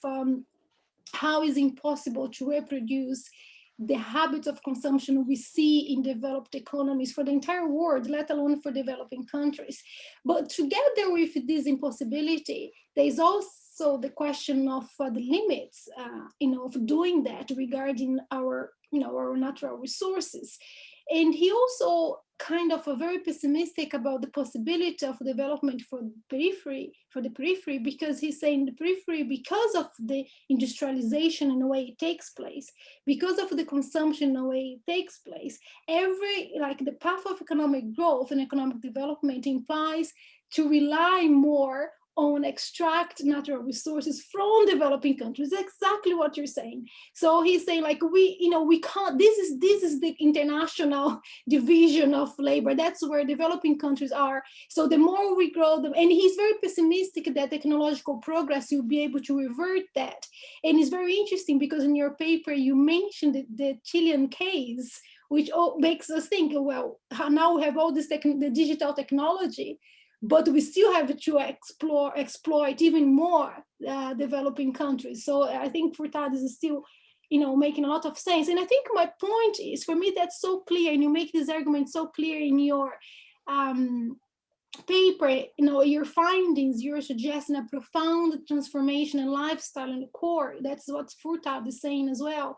how is it impossible to reproduce the habits of consumption we see in developed economies for the entire world, let alone for developing countries. But together with this impossibility, there is also the question of the limits, of doing that regarding our natural resources. And he also kind of very pessimistic about the possibility of development for the periphery, because he's saying the periphery, because of the industrialization in the way it takes place, because of the consumption in the way it takes place, the path of economic growth and economic development implies to rely more on extract natural resources from developing countries. Exactly what you're saying. So he's saying we can't, this is the international division of labor. That's where developing countries are. So the more we grow them, and he's very pessimistic that technological progress, you'll be able to revert that. And it's very interesting because in your paper, you mentioned the Chilean case, which makes us think, well, now we have all this the digital technology, but we still have to exploit even more developing countries. So I think Furtado is still, making a lot of sense. And I think my point is, for me, that's so clear, and you make this argument so clear in your paper, your findings, you're suggesting a profound transformation in lifestyle in the core. That's what Furtado is saying as well.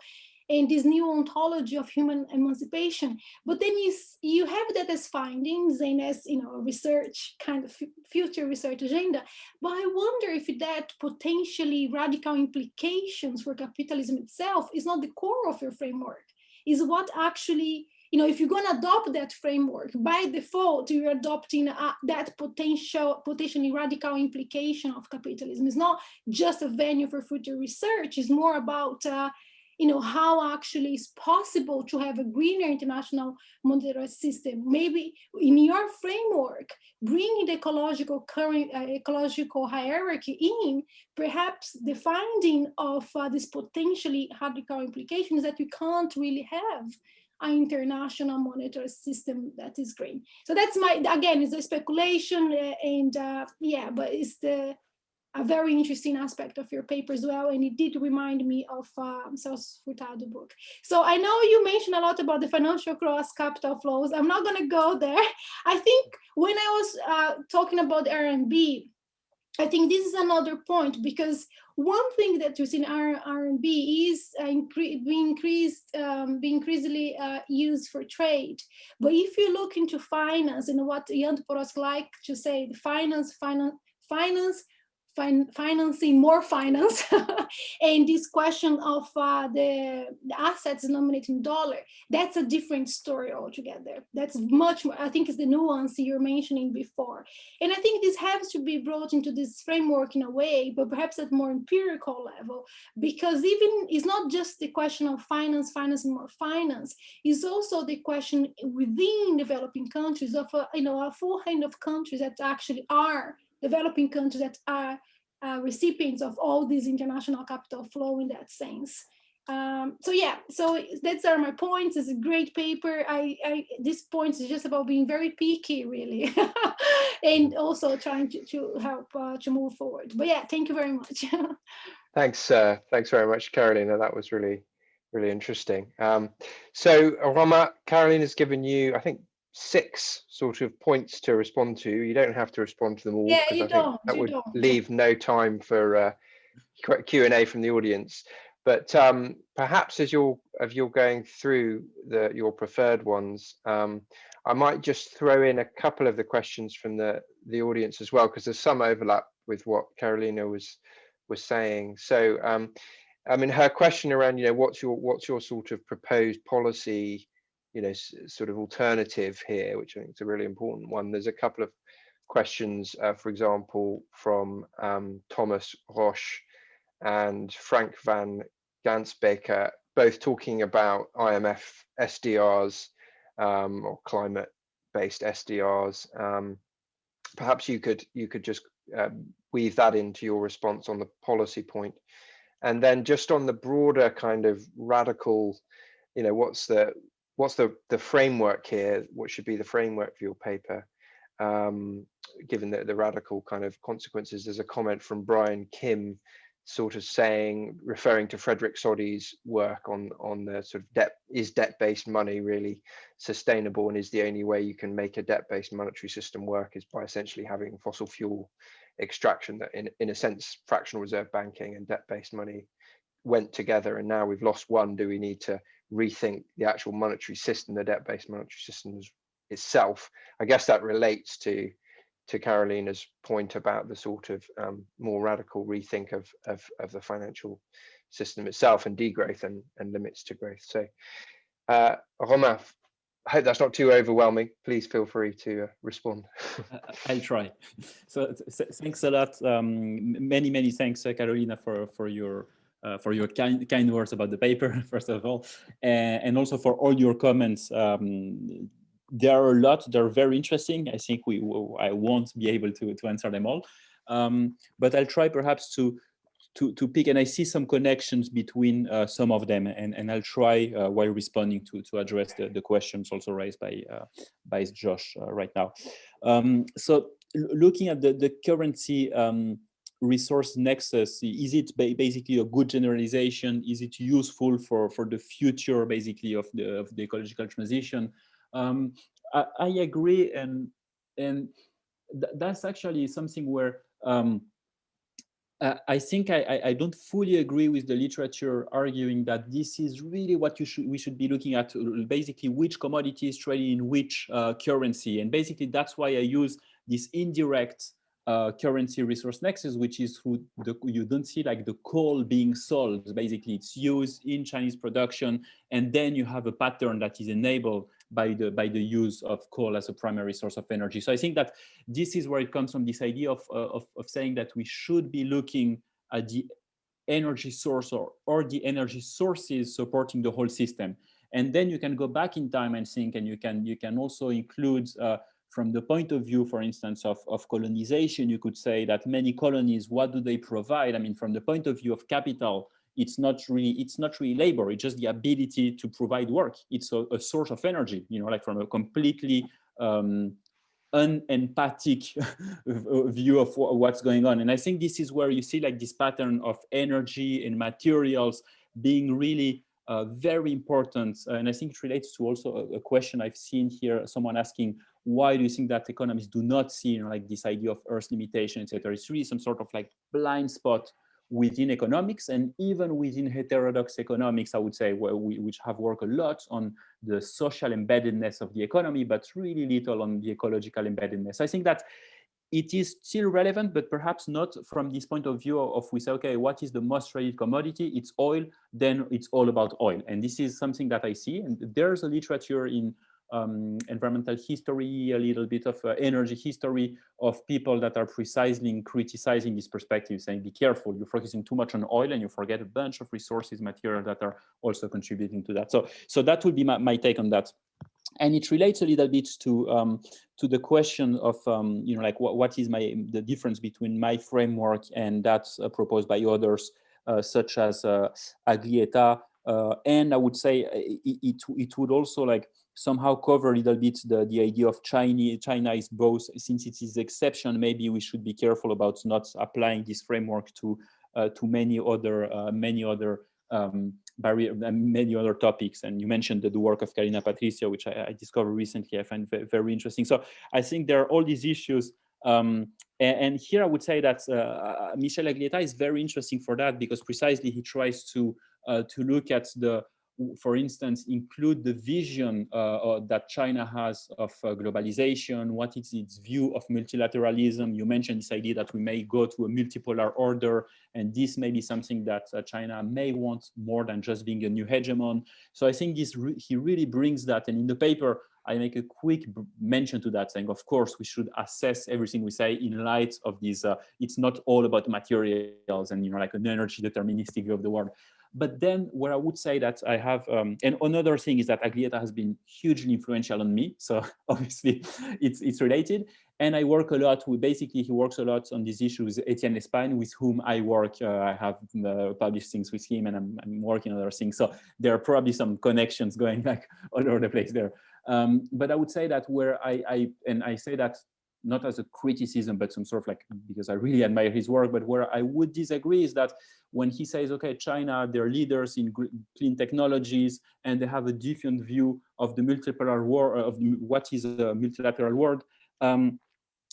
And this new ontology of human emancipation. But then you have that as findings and as a research, kind of future research agenda. But I wonder if that potentially radical implications for capitalism itself is not the core of your framework, is what actually, if you're going to adopt that framework, by default, you're adopting that potentially radical implication of capitalism. It's not just a venue for future research. It's more about how actually it's possible to have a greener international monetary system. Maybe in your framework, bringing the ecological hierarchy in, perhaps the finding of this potentially radical implications that we can't really have an international monetary system that is green. So that's again, it's a speculation, yeah, but it's a very interesting aspect of your paper as well, and it did remind me of Celso Furtado's book. So I know you mentioned a lot about the financial cross-capital flows. I'm not going to go there. I think when I was talking about RMB, I think this is another point, because one thing that you see in RMB is being increasingly used for trade. But if you look into finance, and what Jan Poros like to say, the financing more finance, and this question of the assets denominated in dollar, that's a different story altogether. That's much more, I think, is the nuance you're mentioning before. And I think this has to be brought into this framework in a way, but perhaps at more empirical level, because even it's not just the question of finance and more finance, it's also the question within developing countries of a full hand of countries that actually are developing countries that are recipients of all these international capital flow in that sense. So yeah, so that's are my points. It's a great paper. This point is just about being very picky, really, and also trying to help to move forward. But yeah, thank you very much. Thanks very much, Carolina. That was really interesting. So Romain, Carolina has given you, I think, 6 sort of points to respond to. You don't have to respond to them all, because I think that would leave no time for Q&A from the audience. But perhaps as you're going through your preferred ones, I might just throw in a couple of the questions from the audience as well, because there's some overlap with what Carolina was saying. So I mean, her question around, what's your sort of proposed policy, sort of alternative here, which I think is a really important one. There's a couple of questions, for example, from Thomas Roche and Frank van Gansbeker, both talking about IMF SDRs or climate-based SDRs. Perhaps you could just weave that into your response on the policy point, and then just on the broader kind of radical, what's the framework here? What should be the framework for your paper, given the radical kind of consequences? There's a comment from Brian Kim, sort of saying, referring to Frederick Soddy's work on the sort of debt-based money really sustainable, and is the only way you can make a debt-based monetary system work is by essentially having fossil fuel extraction, that in a sense fractional reserve banking and debt-based money went together, and now we've lost one. Do we need to rethink the actual monetary system, the debt-based monetary system itself? I guess that relates to Carolina's point about the sort of more radical rethink of the financial system itself, and degrowth and limits to growth. So Romain, I hope that's not too overwhelming. Please feel free to respond. I'll try. So thanks a lot. Many thanks, Carolina, for your kind words about the paper, first of all, and also for all your comments. There are a lot. They're very interesting. I think I won't be able to answer them all, but I'll try perhaps to pick, and I see some connections between some of them, and I'll try while responding to address the questions also raised by Josh right now. So looking at the currency resource nexus, is it basically a good generalization? Is it useful for the future, basically, of the ecological transition? I agree, and that's actually something where I think I don't fully agree with the literature arguing that this is really what we should be looking at, basically which commodities traded in which currency, and basically that's why I use this indirect currency resource nexus, which is through you don't see like the coal being sold. Basically, it's used in Chinese production, and then you have a pattern that is enabled by the use of coal as a primary source of energy. So I think that this is where it comes from, this idea of saying that we should be looking at the energy source or the energy sources supporting the whole system. And then you can go back in time and think, and you can also include from the point of view, for instance, of colonization, you could say that many colonies, what do they provide? I mean, from the point of view of capital, it's not really labor, it's just the ability to provide work. It's a source of energy, you know, like from a completely unempathic view of what's going on. And I think this is where you see like this pattern of energy and materials being really very important. And I think it relates to also a question I've seen here, someone asking, why do you think that economists do not see, you know, like this idea of Earth's limitation, etc.? It's really some sort of like blind spot within economics, and even within heterodox economics, I would say, which have worked a lot on the social embeddedness of the economy, but really little on the ecological embeddedness. I think that it is still relevant, but perhaps not from this point of view of we say, okay, what is the most traded commodity? It's oil, then it's all about oil. And this is something that I see, and there's a literature in environmental history, a little bit of energy history of people that are precisely criticizing this perspective, saying, be careful, you're focusing too much on oil and you forget a bunch of resources, material that are also contributing to that. So that would be my take on that. And it relates a little bit to the question of, you know, like what is the difference between my framework and that's proposed by others, such as Aglietta. And I would say it would also like somehow cover a little bit the idea of China is both, since it is exception, maybe we should be careful about not applying this framework to many other topics. And you mentioned the work of Carina Patricio, which I discovered recently. I find very interesting. So I think there are all these issues. And here I would say that Michel Aglietta is very interesting for that, because precisely he tries to look at for instance, include the vision that China has of globalization, what is its view of multilateralism. You mentioned this idea that we may go to a multipolar order, and this may be something that China may want more than just being a new hegemon. So I think he really brings that, and in the paper, I make a quick mention to that, saying, of course, we should assess everything we say in light of these, it's not all about materials and, you know, like an energy deterministic view of the world. But then where I would say that I have, and another thing is that Aglietta has been hugely influential on me. So obviously it's related. And I work a lot with, basically he works a lot on these issues, Etienne Espagne, with whom I work. I have published things with him, and I'm working on other things. So there are probably some connections going like all over the place there. But I would say that where I say that not as a criticism, but some sort of like, because I really admire his work, but where I would disagree is that when he says, okay, China, they're leaders in clean technologies, and they have a different view of the multipolar world, of what is a multilateral world,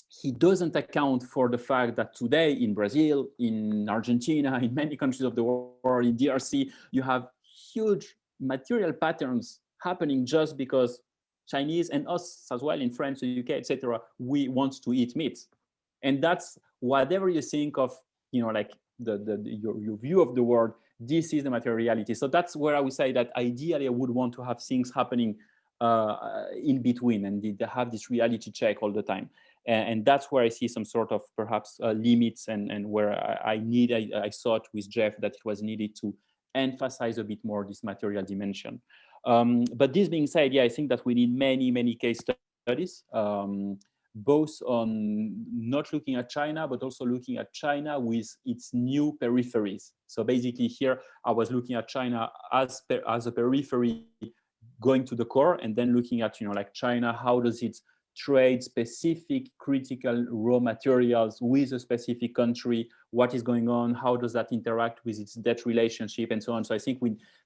he doesn't account for the fact that today in Brazil, in Argentina, in many countries of the world, in DRC, you have huge material patterns happening just because Chinese and us as well in France, the UK, etc., we want to eat meat. And that's whatever you think of, you know, like your view of the world, this is the material reality. So that's where I would say that ideally I would want to have things happening in between, and they have this reality check all the time. And that's where I see some sort of perhaps limits, and where I thought with Jeff that it was needed to emphasize a bit more this material dimension. But this being said, yeah, I think that we need many case studies, both on not looking at China, but also looking at China with its new peripheries. So basically here, I was looking at China as a periphery going to the core, and then looking at, you know, like China, how does it trade specific critical raw materials with a specific country, what is going on, how does that interact with its debt relationship, and so on. So I think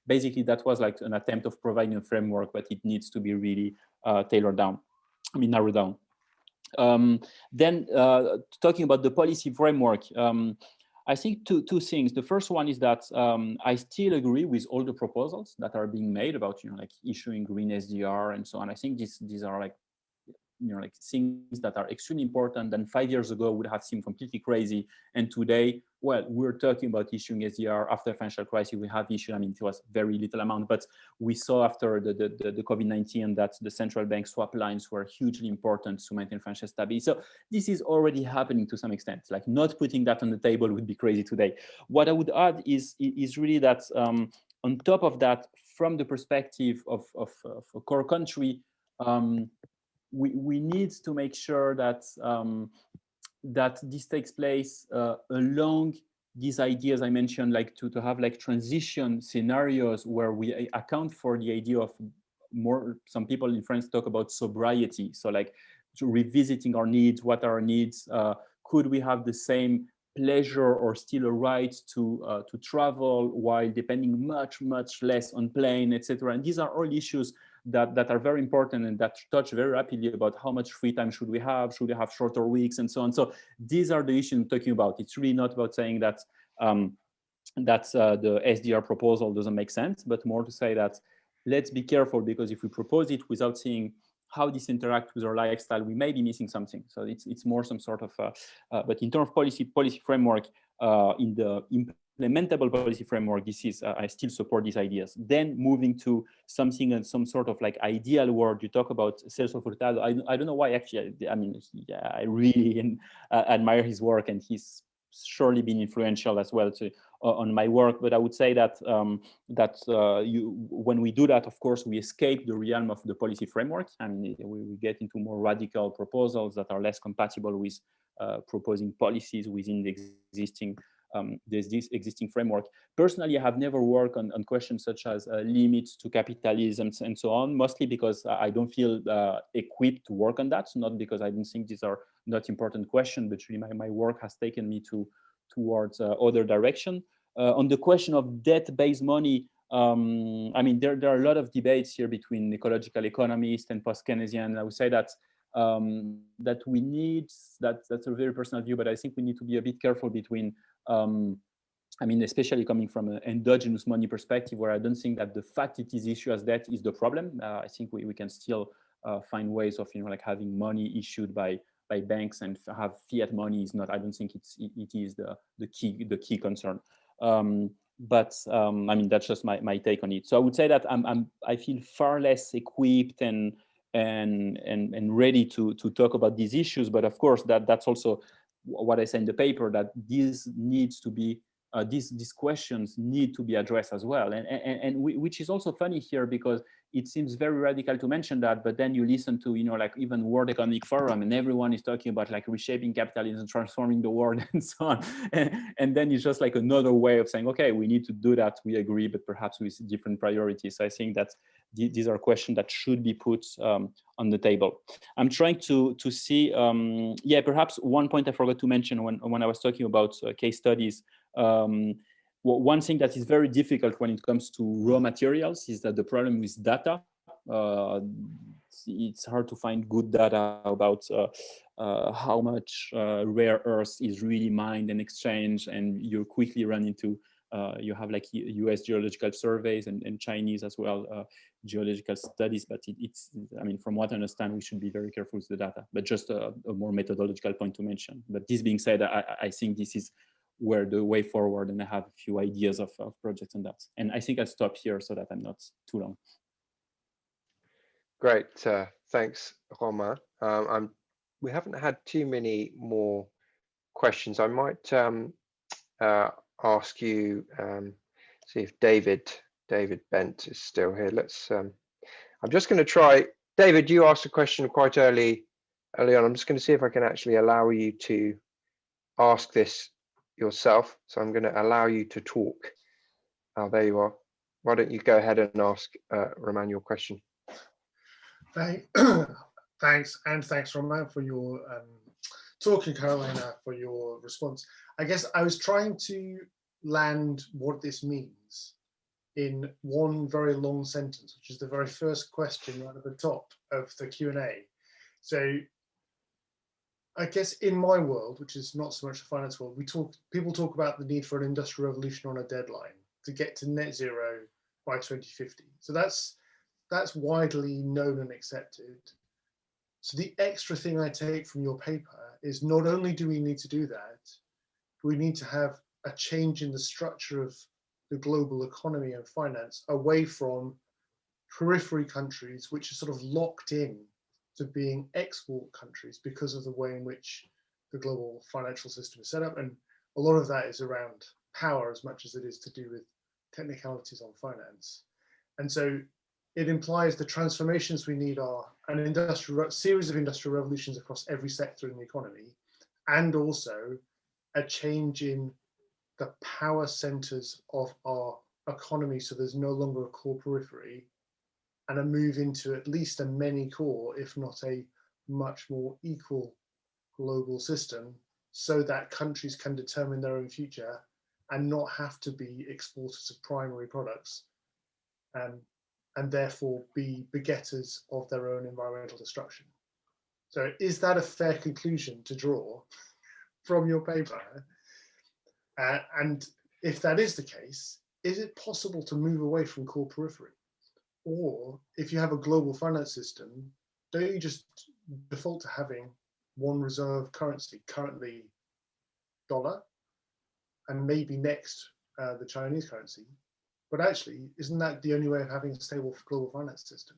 basically that was like an attempt of providing a framework, but it needs to be really narrowed down. Then talking about the policy framework, I think two things. The first one is that I still agree with all the proposals that are being made about, you know, like issuing green SDR and so on. I think these are like like things that are extremely important than 5 years ago would have seemed completely crazy. And today, well, we're talking about issuing SDR after the financial crisis. We have issued, I mean, it was very little amount, but we saw after the COVID-19 that the central bank swap lines were hugely important to maintain financial stability. So this is already happening to some extent. Like, not putting that on the table would be crazy today. What I would add is really that on top of that, from the perspective of a core country, we need to make sure that that this takes place along these ideas I mentioned, like to have like transition scenarios where we account for the idea of more, some people in France talk about sobriety. So like to revisiting our needs, what are our needs? Could we have the same pleasure or still a right to travel while depending much less on plane, etc. And these are all issues that are very important and that touch very rapidly about how much free time should we have shorter weeks, and so on. So these are the issues I'm talking about. It's really not about saying that the SDR proposal doesn't make sense, but more to say that let's be careful, because if we propose it without seeing how this interacts with our lifestyle, we may be missing something. So it's more some sort of, but in terms of policy framework, in the implementable policy framework, this is, I still support these ideas. Then moving to something and some sort of like ideal world, you talk about Celso Furtado. I don't know why, actually. I mean, I really admire his work, and he's surely been influential as well on my work. But I would say that when we do that, of course, we escape the realm of the policy framework. I mean, we get into more radical proposals that are less compatible with proposing policies within the existing framework. Personally, I have never worked on questions such as limits to capitalism and so on, mostly because I don't feel equipped to work on that, not because I don't think these are not important questions, but really my work has taken me towards other direction. On the question of debt-based money, I mean, there are a lot of debates here between ecological economists and post-Keynesian. I would say that that we need, that's a very personal view, but I think we need to be a bit careful between, I mean, especially coming from an endogenous money perspective, where I don't think that the fact it is issued as debt is the problem. I think we can still find ways of, like having money issued by banks, and have fiat money is not, I don't think it is the key concern. But I mean, that's just my take on it. So I would say that I feel far less equipped and ready to talk about these issues. But of course, that's also what I say in the paper, that these needs to be these questions need to be addressed as well. And which is also funny here, because it seems very radical to mention that, but then you listen to, like even World Economic Forum, and everyone is talking about like reshaping capitalism, transforming the world, and so on. And then it's just like another way of saying, okay, we need to do that, we agree, but perhaps with different priorities. So I think that these are questions that should be put on the table. I'm trying to see, yeah, perhaps one point I forgot to mention when I was talking about case studies. One thing that is very difficult when it comes to raw materials is that the problem with data. It's hard to find good data about how much rare earth is really mined and exchanged, and you quickly run into you have like US geological surveys and Chinese as well geological studies, but it's, I mean, from what I understand, we should be very careful with the data, but just a more methodological point to mention. But this being said, I think this is where the way forward, and I have a few ideas of projects on that. And I think I'll stop here so that I'm not too long. Great, thanks, Romain. We haven't had too many more questions. I might ask you, see if David Bent is still here. Let's. I'm just going to try. David, you asked a question quite early on. I'm just going to see if I can actually allow you to ask this yourself. So I'm going to allow you to talk. Oh, there you are. Why don't you go ahead and ask Romain your question? Thanks, and thanks, Romain, for your talk, and Carolina for your response. I guess I was trying to land what this means in one very long sentence, which is the very first question right at the top of the Q&A. So I guess in my world, which is not so much the finance world, people talk about the need for an industrial revolution on a deadline to get to net zero by 2050. So that's widely known and accepted. So the extra thing I take from your paper is not only do we need to do that, we need to have a change in the structure of the global economy and finance away from periphery countries, which are sort of locked in to being export countries because of the way in which the global financial system is set up. And a lot of that is around power as much as it is to do with technicalities on finance. And so it implies the transformations we need are an series of industrial revolutions across every sector in the economy, and also a change in the power centers of our economy, so there's no longer a core periphery, and a move into at least a many core, if not a much more equal global system, so that countries can determine their own future and not have to be exporters of primary products, and therefore be begetters of their own environmental destruction. So is that a fair conclusion to draw from your paper? And if that is the case, is it possible to move away from core periphery? Or if you have a global finance system, don't you just default to having one reserve currency, currently dollar, and maybe next the Chinese currency? But actually, isn't that the only way of having a stable global finance system?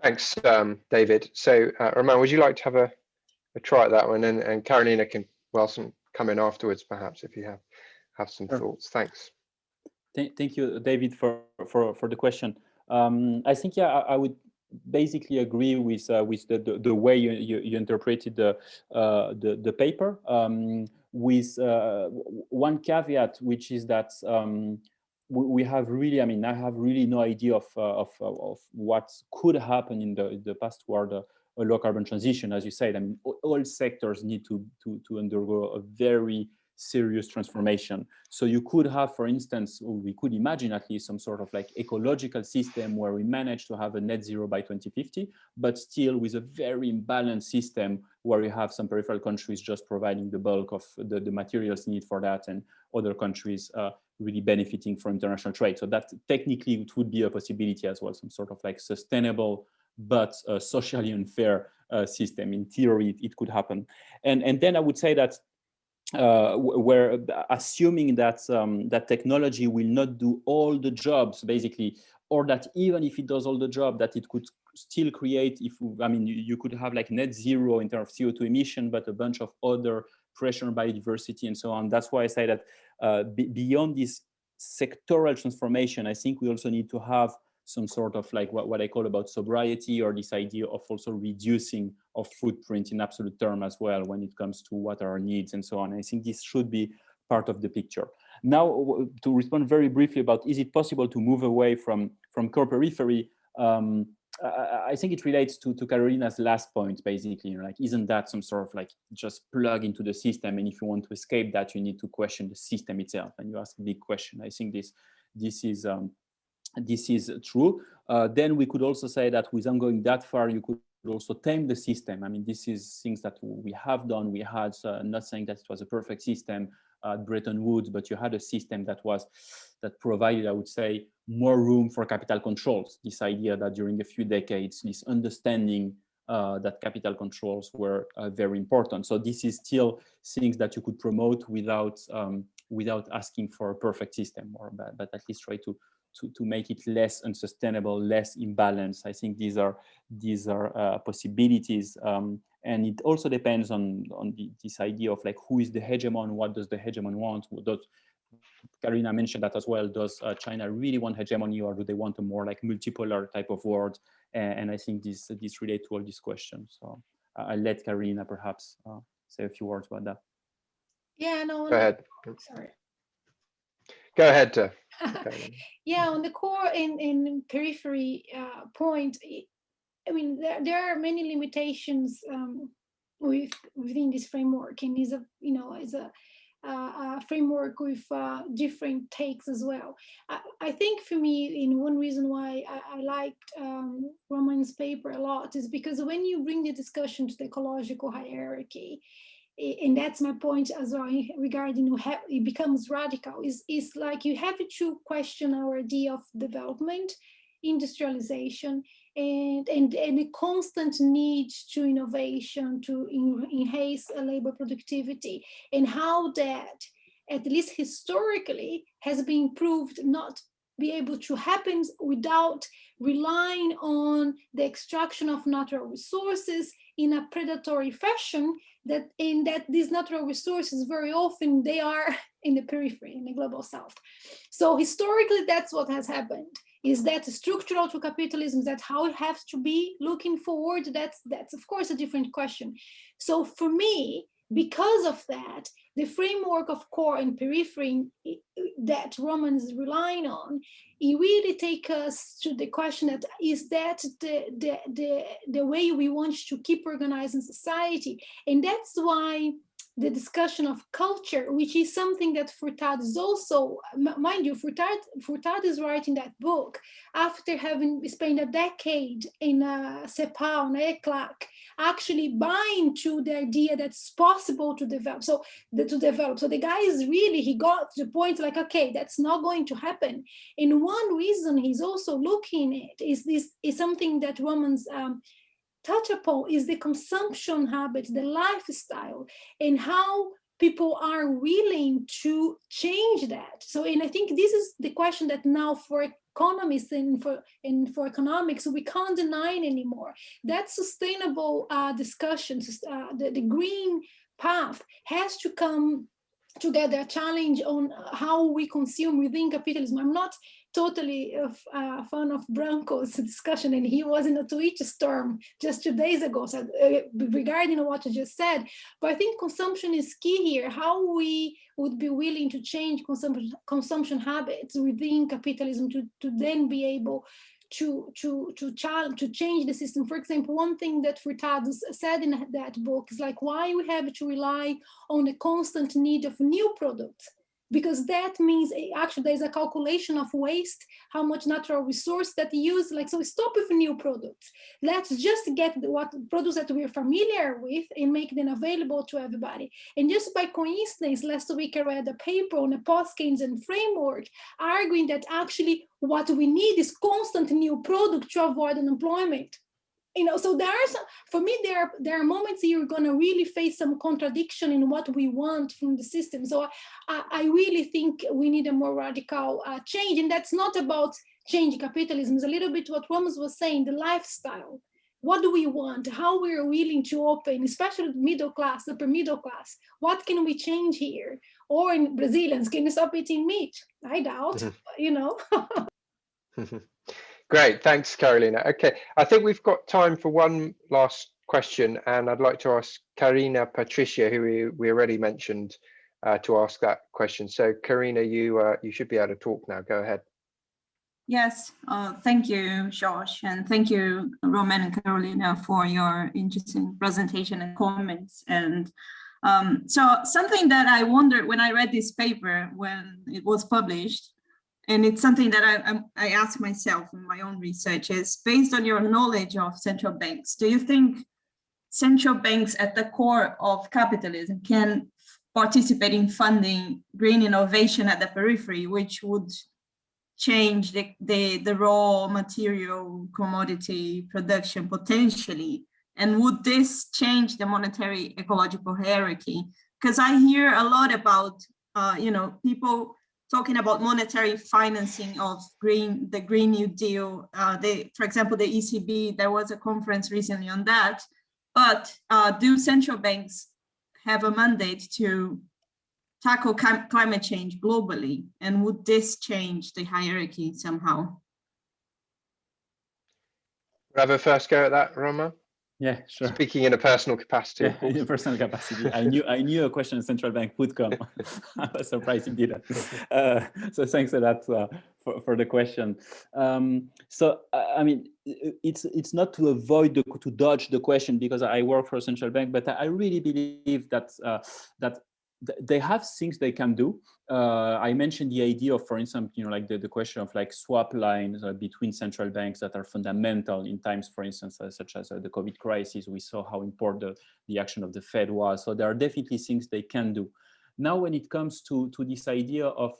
Thanks, David. So, Romain, would you like to have a try at that one? And Carolina can come in afterwards, perhaps, if you have some thoughts. Thanks. Thank you, David, for the question. I think, yeah, I would basically agree with the way you interpreted the paper, with one caveat, which is that we have really, I have really no idea of what could happen in the past toward a low carbon transition. As you said, all sectors need to undergo a very serious transformation. So you could have, for instance, or we could imagine at least some sort of like ecological system where we manage to have a net zero by 2050, but still with a very imbalanced system where you have some peripheral countries just providing the bulk of the materials needed for that, and other countries really benefiting from international trade. So that technically it would be a possibility as well, some sort of like sustainable but socially unfair system. In theory, it could happen. And then I would say that we're assuming that that technology will not do all the jobs, basically, or that even if it does all the job, that it could still create, you could have like net zero in terms of CO2 emission, but a bunch of other pressure on biodiversity and so on. That's why I say that beyond this sectoral transformation, I think we also need to have some sort of like what I call about sobriety, or this idea of also reducing our footprint in absolute term as well when it comes to what are our needs and so on. I think this should be part of the picture. Now, to respond very briefly about, is it possible to move away from core periphery? I think it relates to Carolina's last point, basically, like, isn't that some sort of like just plug into the system, and if you want to escape that, you need to question the system itself, and you ask a big question. I think this is true. Then we could also say that without going that far, you could also tame the system. This is things that we have done. We had, not saying that it was a perfect system at Bretton Woods, but you had a system that provided, I would say, more room for capital controls. This idea that during a few decades, this understanding that capital controls were very important. So this is still things that you could promote without asking for a perfect system, but at least try to make it less unsustainable, less imbalanced. I think these are possibilities, and it also depends on this idea of like, who is the hegemon, what does the hegemon want? Carolina mentioned that as well. Does China really want hegemony, or do they want a more like multipolar type of world? And I think this relates to all these questions. So I'll let Carolina perhaps say a few words about that. Yeah, no. Go ahead. Sorry. Go ahead. Yeah, on the core in periphery point, there are many limitations within this framework, and is a framework with different takes as well. I think for me, one reason why I liked Romain's paper a lot is because when you bring the discussion to the ecological hierarchy, and that's my point as well regarding it becomes radical, is like you have to question our idea of development, industrialization, and a constant need to innovation to enhance labor productivity, and how that, at least historically, has been proved not be able to happen without relying on the extraction of natural resources in a predatory fashion, that these natural resources very often they are in the periphery, in the global south. So historically, that's what has happened. Is that structural to capitalism? That's how it has to be looking forward? That's of course a different question. So for me, because of that, the framework of core and periphery that Romain is relying on, it really takes us to the question that is that the way we want to keep organizing society. And that's why the discussion of culture, which is something that Furtado is also, mind you, Furtado is writing that book after having spent a decade in CEPAL, ECLAC, actually buying to the idea that it's possible to develop. So the guy is really, he got to the point like, okay, that's not going to happen. And one reason he's also looking at is something that Romain's touch upon, is the consumption habits, the lifestyle, and how people are willing to change that. So, and I think this is the question that now for economists and for economics, we can't deny it anymore. That sustainable discussions, the green path has to come together, a challenge on how we consume within capitalism. I'm not totally a fan of Branko's discussion, and he was in a Twitch storm just 2 days ago, so, regarding what you just said. But I think consumption is key here, how we would be willing to change consumption habits within capitalism to then be able to change the system. For example, one thing that Furtado said in that book is like, why we have to rely on the constant need of new products, because that means actually there's a calculation of waste, how much natural resource that you use. Like, so stop with new products. Let's just get what products that we're familiar with and make them available to everybody. And just by coincidence, last week I read a paper on a post-Keynesian framework arguing that actually what we need is constant new product to avoid unemployment. So there are some, for me, there are moments you're going to really face some contradiction in what we want from the system. So I really think we need a more radical change. And that's not about changing capitalism. It's a little bit what Romain was saying, the lifestyle. What do we want? How we're willing to open, especially the middle class, upper middle class. What can we change here? Or in Brazilians, can you stop eating meat? I doubt, Great, thanks, Carolina. Okay, I think we've got time for one last question, and I'd like to ask Karina Patricia, who we already mentioned, to ask that question. So, Karina, you should be able to talk now. Go ahead. Yes, thank you, Josh, and thank you, Romain and Carolina, for your interesting presentation and comments. And so something that I wondered when I read this paper, when it was published, and it's something that I ask myself in my own research, is based on your knowledge of central banks, do you think central banks at the core of capitalism can participate in funding green innovation at the periphery, which would change the raw material commodity production potentially? And would this change the monetary ecological hierarchy? Because I hear a lot about, people talking about monetary financing of the Green New Deal. For example, the ECB, there was a conference recently on that. But do central banks have a mandate to tackle climate change globally? And would this change the hierarchy somehow? Have a first go at that, Romain? Yeah, sure. Speaking in a personal capacity. Yeah, in a personal capacity. I knew a question central bank would come. I was surprised it didn't. So thanks a lot for the question. I mean, it's not to avoid to dodge the question because I work for a central bank, but I really believe that they have things they can do. I mentioned the idea of, for instance, like the question of like swap lines between central banks that are fundamental in times, for instance, such as the COVID crisis. We saw how important the action of the Fed was. So there are definitely things they can do. Now, when it comes to this idea of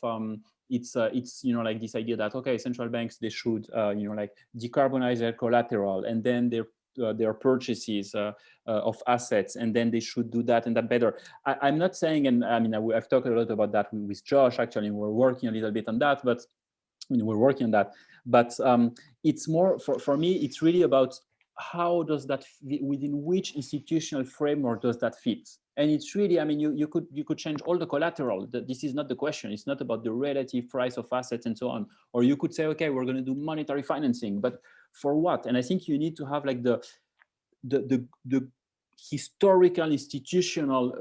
it's like this idea that, okay, central banks, they should like decarbonize their collateral, and then their purchases of assets, and then they should do that and that better. I'm not saying, and I mean, I've talked a lot about that with Josh. Actually, we're working a little bit on that, but we're working on that. But it's more for me. It's really about how does that within which institutional framework does that fit? And it's really, I mean, you could change all the collateral. This is not the question. It's not about the relative price of assets and so on. Or you could say, okay, we're going to do monetary financing, but for what? And I think you need to have like the historical institutional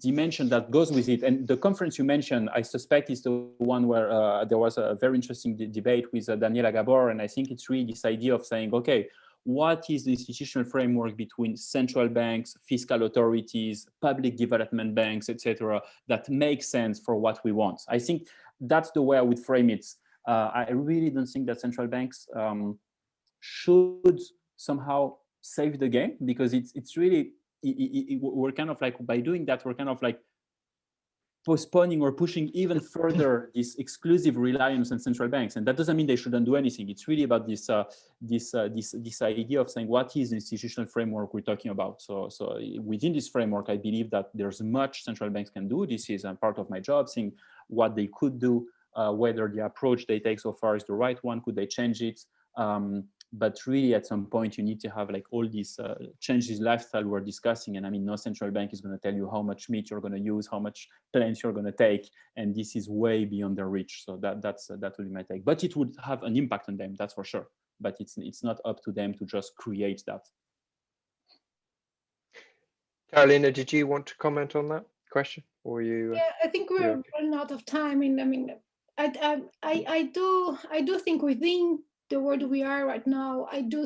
dimension that goes with it. And the conference you mentioned, I suspect, is the one where there was a very interesting debate with Daniela Gabor. And I think it's really this idea of saying, okay, what is the institutional framework between central banks, fiscal authorities, public development banks, etc., that makes sense for what we want? I think that's the way I would frame it. I really don't think that central banks should somehow save the game, because it's really, we're kind of like, by doing that, we're kind of like postponing or pushing even further this exclusive reliance on central banks. And that doesn't mean they shouldn't do anything. It's really about this idea of saying, what is the institutional framework we're talking about? So within this framework, I believe that there's much central banks can do. This is part of my job, seeing what they could do, whether the approach they take so far is the right one, could they change it? But really, at some point, you need to have like all these changes lifestyle we're discussing. And I mean, no central bank is going to tell you how much meat you're going to use, how much planes you're going to take, and this is way beyond their reach. So that would be my take. But it would have an impact on them, that's for sure. But it's not up to them to just create that. Carolina, did you want to comment on that question, or you? Yeah, I think we're running out of time. And I mean, I do think within the world we are right now, I do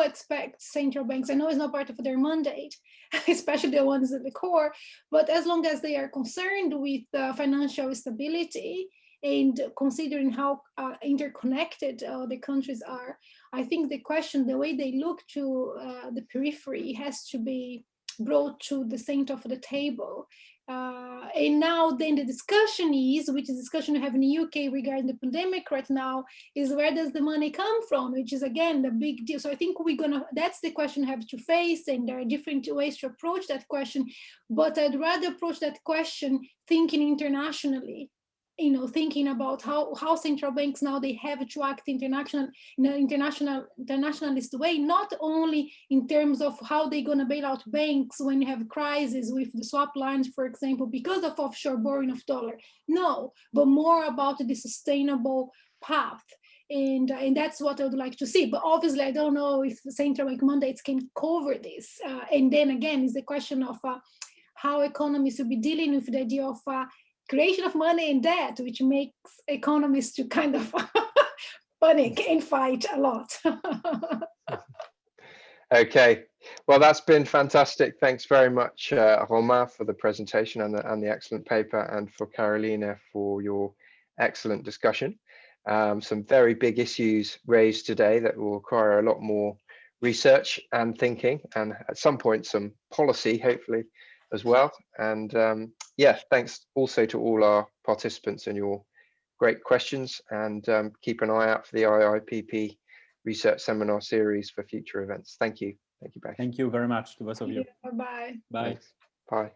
expect central banks, I know it's not part of their mandate, especially the ones at the core, but as long as they are concerned with financial stability and considering how interconnected the countries are, I think the way they look to the periphery has to be brought to the center of the table. And now then the discussion is, which is discussion we have in the UK regarding the pandemic right now, is where does the money come from, which is again the big deal. So I think that's the question we have to face, and there are different ways to approach that question, but I'd rather approach that question thinking internationally, thinking about how central banks now, they have to act internationalist way, not only in terms of how they're going to bail out banks when you have crises with the swap lines, for example, because of offshore borrowing of dollar. No, but more about the sustainable path. And that's what I would like to see. But obviously, I don't know if central bank mandates can cover this. And then again, is the question of how economists will be dealing with the idea of creation of money and debt, which makes economists to kind of panic and fight a lot. Okay, well, that's been fantastic. Thanks very much, Romain, for the presentation and the excellent paper, and for Carolina for your excellent discussion. Some very big issues raised today that will require a lot more research and thinking, and at some point some policy, hopefully, as well. And yeah, thanks also to all our participants and your great questions, and keep an eye out for the IIPP Research Seminar Series for future events. Thank you. Thank you, Beck. Thank you very much to both of you. Bye-bye. Bye. Thanks. Bye.